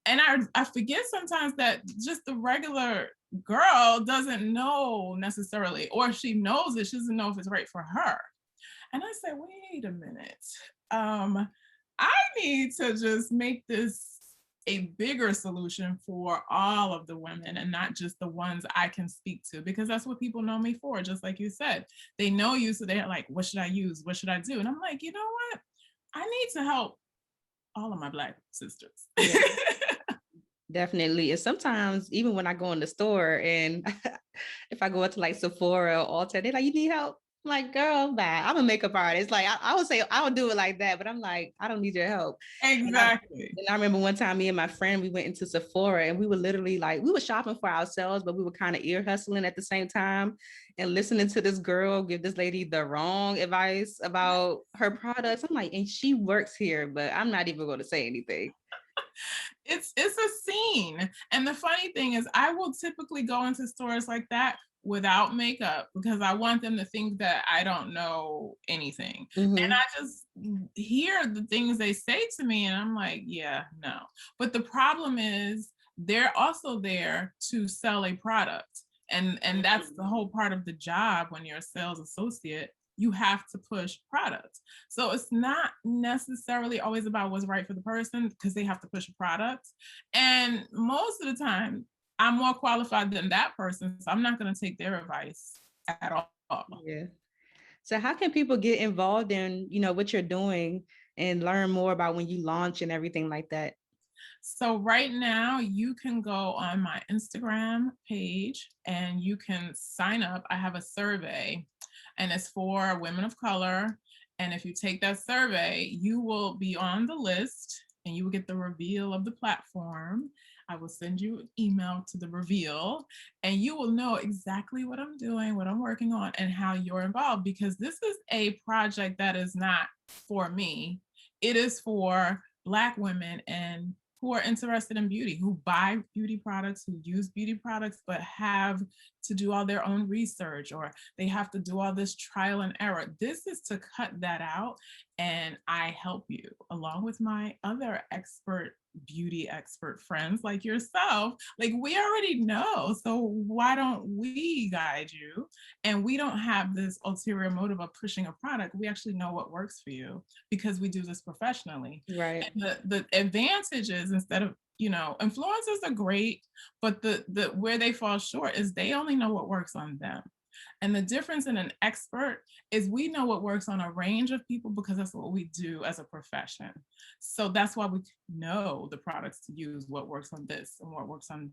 And I forget sometimes that just the regular girl doesn't know necessarily, or she knows it, she doesn't know if it's right for her. And I say, wait a minute. I need to just make this a bigger solution for all of the women and not just the ones I can speak to, because that's what people know me for. Just like you said, they know you, so they're like, what should I use? What should I do? And I'm like, you know what? I need to help all of my Black sisters. Yeah. Definitely. And sometimes even when I go in the store and if I go into like Sephora or Ulta, they're like, you need help? I'm like, girl, bye. I'm a makeup artist. Like I would say I would do it like that, but I'm like, I don't need your help. Exactly. And I remember one time me and my friend, we went into Sephora and we were literally like, we were shopping for ourselves, but we were kind of ear hustling at the same time and listening to this girl give this lady the wrong advice about her products. I'm like, and she works here, but I'm not even going to say anything. It's a scene. And the funny thing is I will typically go into stores like that without makeup because I want them to think that I don't know anything. Mm-hmm. And I just hear the things they say to me and I'm like, yeah, no. But the problem is they're also there to sell a product. And that's the whole part of the job when you're a sales associate. You have to push products. So it's not necessarily always about what's right for the person because they have to push a product. And most of the time, I'm more qualified than that person. So I'm not going to take their advice at all. Yeah. So how can people get involved in, what you're doing and learn more about when you launch and everything like that? So right now you can go on my Instagram page and you can sign up. I have a survey and it's for women of color. And if you take that survey, you will be on the list and you will get the reveal of the platform. I will send you an email to the reveal and you will know exactly what I'm doing, what I'm working on, and how you're involved, because this is a project that is not for me. It is for Black women and who are interested in beauty, who buy beauty products, who use beauty products, but have to do all their own research or they have to do all this trial and error. This is to cut that out. And I help you along with my other beauty expert friends like yourself. Like we already know. So why don't we guide you? And we don't have this ulterior motive of pushing a product. We actually know what works for you because we do this professionally. Right. And the advantage is instead of, influencers are great, but the where they fall short is they only know what works on them. And the difference in an expert is we know what works on a range of people because that's what we do as a profession. So that's why we know the products to use, what works on this and what works on,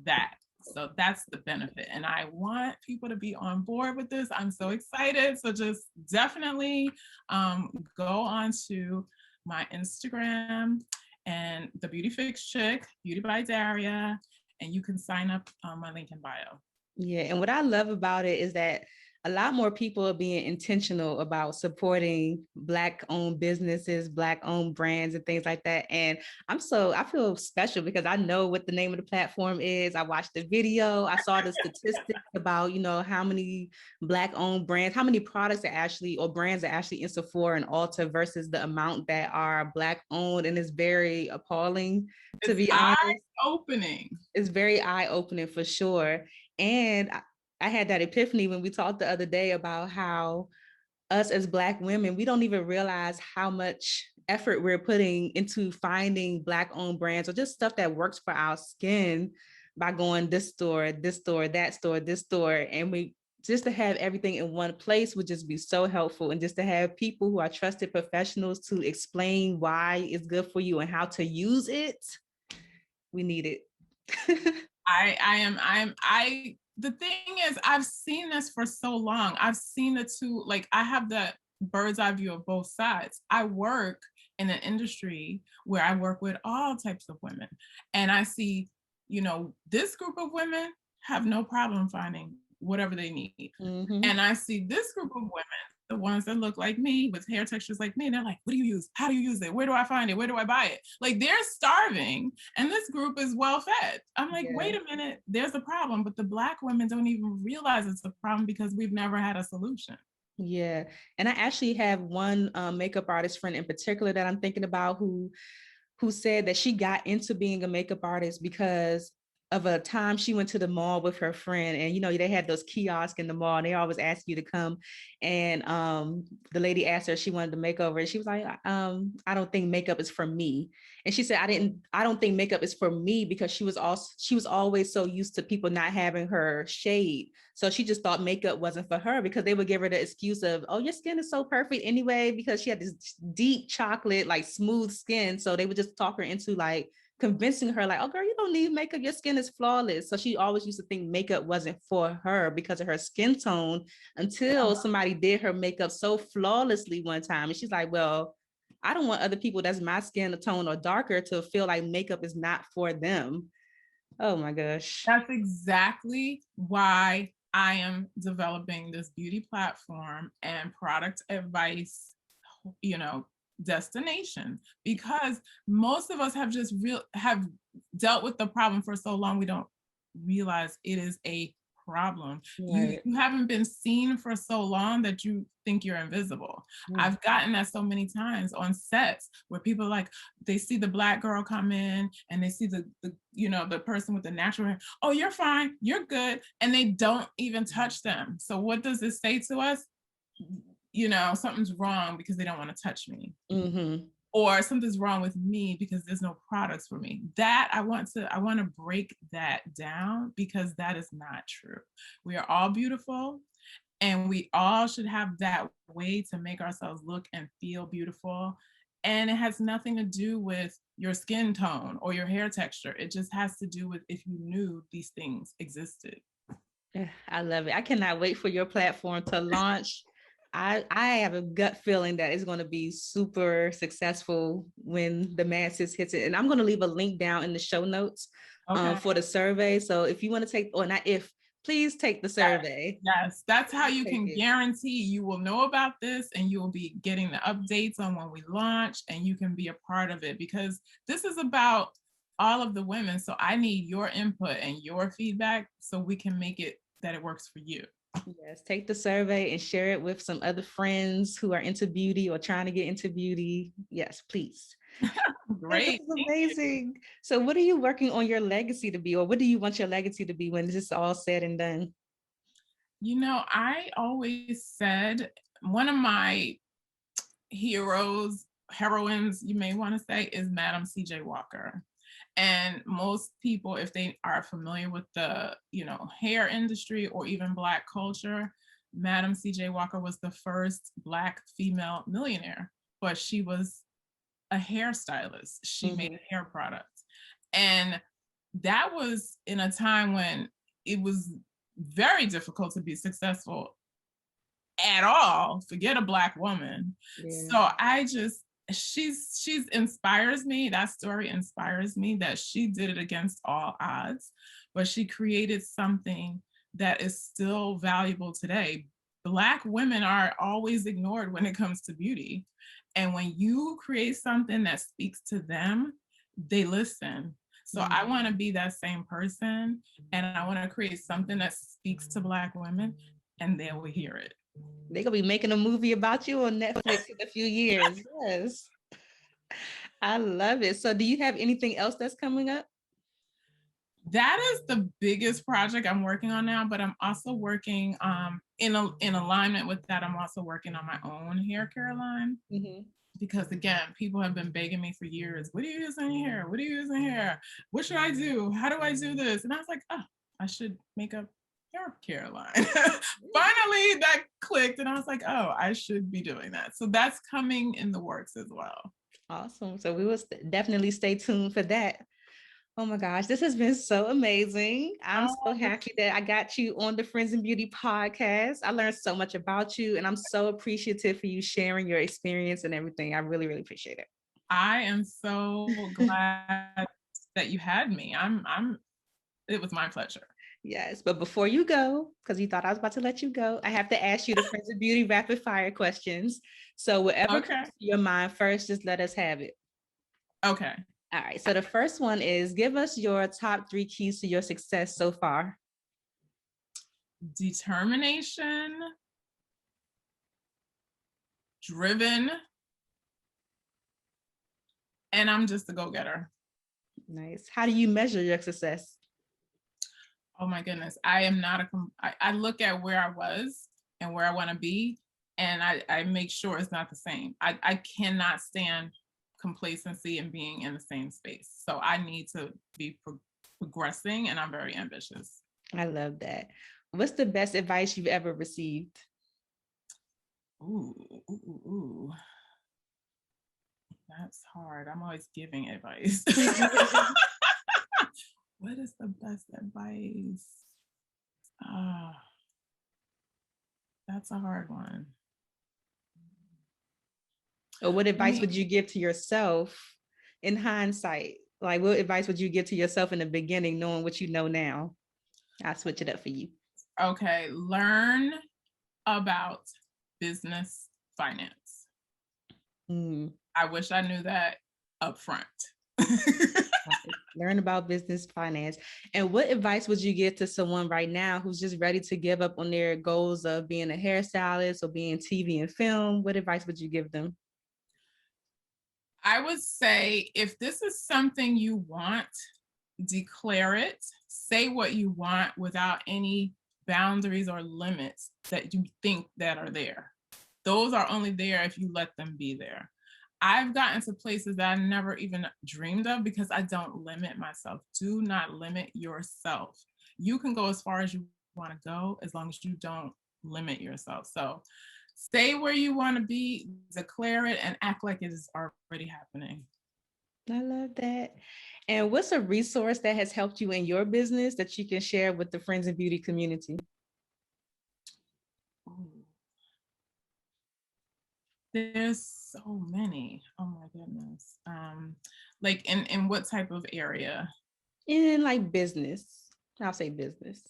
that. So that's the benefit. And I want people to be on board with this. I'm so excited. So just definitely go on to my Instagram and the Beauty Fix Chick, Beauty by Daria, and you can sign up on my link in bio. Yeah. And what I love about it is that a lot more people are being intentional about supporting Black-owned businesses, Black-owned brands and things like that. And I feel special because I know what the name of the platform is. I watched the video. I saw the statistics about, how many Black-owned brands, how many products are actually, or brands are actually in Sephora and Ulta versus the amount that are Black-owned. And it's very appalling, to be honest. Eye-opening. It's very eye-opening for sure. And I had that epiphany when we talked the other day about how us as Black women, we don't even realize how much effort we're putting into finding Black-owned brands or just stuff that works for our skin by going this store, that store, this store. And we just to have everything in one place would just be so helpful. And just to have people who are trusted professionals to explain why it's good for you and how to use it, we need it. The thing is, I've seen this for so long. I've seen the two, like I have the bird's eye view of both sides. I work in an industry where I work with all types of women. And I see, this group of women have no problem finding whatever they need. Mm-hmm. And I see this group of women, the ones that look like me with hair textures like me, and they're like, what do you use? How do you use it? Where do I find it? Where do I buy it? Like, they're starving, and this group is well fed. I'm like, wait a minute, there's a problem. But the Black women don't even realize it's a problem because we've never had a solution. Yeah. And I actually have one makeup artist friend in particular that I'm thinking about who said that she got into being a makeup artist because of a time she went to the mall with her friend, and they had those kiosks in the mall and they always ask you to come, and the lady asked her if she wanted to makeover, and she was like, I don't think makeup is for me. And she said, I don't think makeup is for me because she was always so used to people not having her shade, so she just thought makeup wasn't for her because they would give her the excuse of, oh, your skin is so perfect anyway, because she had this deep chocolate, like smooth skin. So they would just talk her into like convincing her like, oh girl, you don't need makeup, your skin is flawless. So she always used to think makeup wasn't for her because of her skin tone, until somebody did her makeup so flawlessly one time. And she's like, well, I don't want other people that's my skin tone or darker to feel like makeup is not for them. Oh my gosh. That's exactly why I am developing this beauty platform and product advice, destination, because most of us have dealt with the problem for so long we don't realize it is a problem. Right. You haven't been seen for so long that you think you're invisible. I've gotten that so many times on sets where people like, they see the Black girl come in and they see the person with the natural hair. Oh, you're fine, you're good. And they don't even touch them. So what does this say to us? Something's wrong because they don't want to touch me. Mm-hmm. Or something's wrong with me because there's no products for me. That I want to break that down, because that is not true. We are all beautiful, and we all should have that way to make ourselves look and feel beautiful. And it has nothing to do with your skin tone or your hair texture. It just has to do with if you knew these things existed. I love it. I cannot wait for your platform to launch. I have a gut feeling that it's going to be super successful when the masses hits it. And I'm going to leave a link down in the show notes for the survey. So if you want to take, or not if, please take the survey. Yes, that's how you can guarantee you will know about this, and you will be getting the updates on when we launch, and you can be a part of it, because this is about all of the women. So I need your input and your feedback so we can make it that it works for you. Yes, take the survey and share it with some other friends who are into beauty or trying to get into beauty. Yes, please. Great. This is amazing. So what are you working on your legacy to be, or what do you want your legacy to be when this is all said and done? I always said one of my heroines, you may want to say, is Madam C.J. Walker. And most people, if they are familiar with the, hair industry or even Black culture, Madam C.J. Walker was the first Black female millionaire, but she was a hairstylist. She made hair products. And that was in a time when it was very difficult to be successful at all, forget a Black woman. So she's inspires me. That story inspires me, that she did it against all odds, but she created something that is still valuable today. Black women are always ignored when it comes to beauty. And when you create something that speaks to them, they listen. So I want to be that same person, and I want to create something that speaks to Black women, and they will hear it. They're going to be making a movie about you on Netflix in a few years. Yes. I love it. So do you have anything else that's coming up? That is the biggest project I'm working on now, but I'm also working in alignment with that. I'm also working on my own hair care line. Because again, people have been begging me for years, what do you use in your hair? What do you use in your hair? What should I do? How do I do this? And I was like, oh, I should make a hair care line. Finally, that clicked, and I was like, oh, I should be doing that. So that's coming in the works as well. Awesome. So we will definitely stay tuned for that. Oh my gosh, this has been so amazing. I'm so happy that I got you on the Friends in Beauty podcast. I learned so much about you, and I'm so appreciative for you sharing your experience and everything. I really, really appreciate it. I am so glad that you had me. It was my pleasure. Yes, but before you go, because you thought I was about to let you go, I have to ask you the Friends of Beauty rapid fire questions. So whatever comes to your mind first, just let us have it. Okay. All right. So the first one is, give us your top 3 keys to your success so far. Determination, driven, and I'm just a go-getter. Nice. How do you measure your success? Oh my goodness. I am not I look at where I was and where I want to be, and I make sure it's not the same. I cannot stand complacency and being in the same space. So I need to be progressing, and I'm very ambitious. I love that. What's the best advice you've ever received? Ooh. That's hard. I'm always giving advice. What is the best advice? That's a hard one. Or what advice would you give to yourself in hindsight? Like, what advice would you give to yourself in the beginning, knowing what you know now? I'll switch it up for you. Okay, learn about business finance. I wish I knew that up front. Learn about business finance. And what advice would you give to someone right now who's just ready to give up on their goals of being a hairstylist or being TV and film? What advice would you give them? I would say, if this is something you want, declare it. Say what you want without any boundaries or limits that you think that are there. Those are only there if you let them be there. I've gotten to places that I never even dreamed of because I don't limit myself. Do not limit yourself. You can go as far as you want to go as long as you don't limit yourself. So stay where you want to be, declare it, and act like it is already happening. I love that. And what's a resource that has helped you in your business that you can share with the Friends in Beauty community? There's so many. Oh my goodness. Like in what type of area? In like business. I'll say business.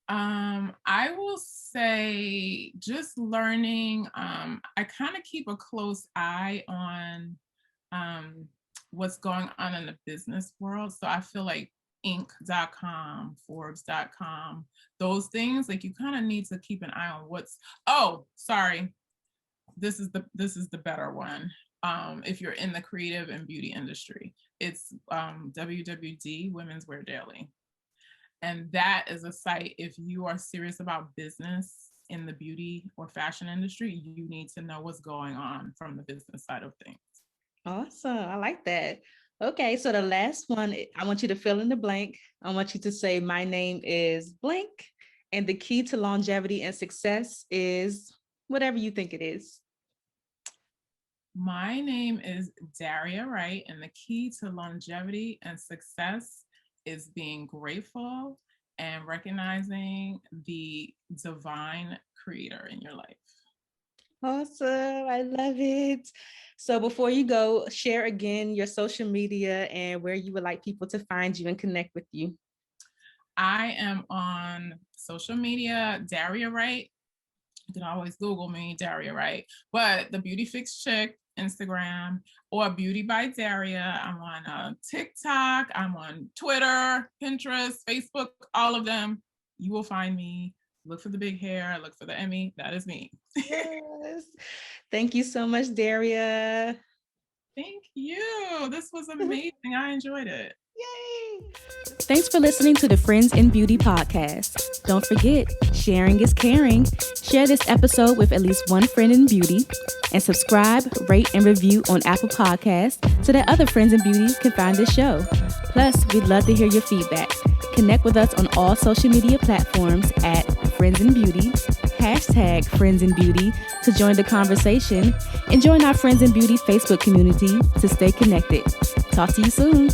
I will say just learning. I kind of keep a close eye on what's going on in the business world. So I feel like Inc.com, Forbes.com, those things, like you kind of need to keep an eye on this is the better one. If you're in the creative and beauty industry, it's WWD, Women's Wear Daily. And that is a site, if you are serious about business in the beauty or fashion industry, you need to know what's going on from the business side of things. Awesome. I like that. Okay, so the last one, I want you to fill in the blank. I want you to say, my name is blank, and the key to longevity and success is whatever you think it is. My name is Daria Wright, and the key to longevity and success is being grateful and recognizing the divine creator in your life. Awesome. I love it. So before you go, share again your social media and where you would like people to find you and connect with you. I am on social media, Daria Wright. You can always Google me, Daria Wright. But the Beauty Fix Chick, Instagram, or Beauty by Daria. I'm on TikTok. I'm on Twitter, Pinterest, Facebook, all of them. You will find me. Look for the big hair. Look for the Emmy. That is me. Yes. Thank you so much, Daria. Thank you. This was amazing. I enjoyed it. Yay. Thanks for listening to the Friends in Beauty podcast. Don't forget, sharing is caring. Share this episode with at least one friend in beauty, and subscribe, rate, and review on Apple Podcasts so that other friends in beauty can find this show. Plus, we'd love to hear your feedback. Connect with us on all social media platforms at Friends in Beauty, #Friends in Beauty to join the conversation, and join our Friends in Beauty Facebook community to stay connected. Talk to you soon.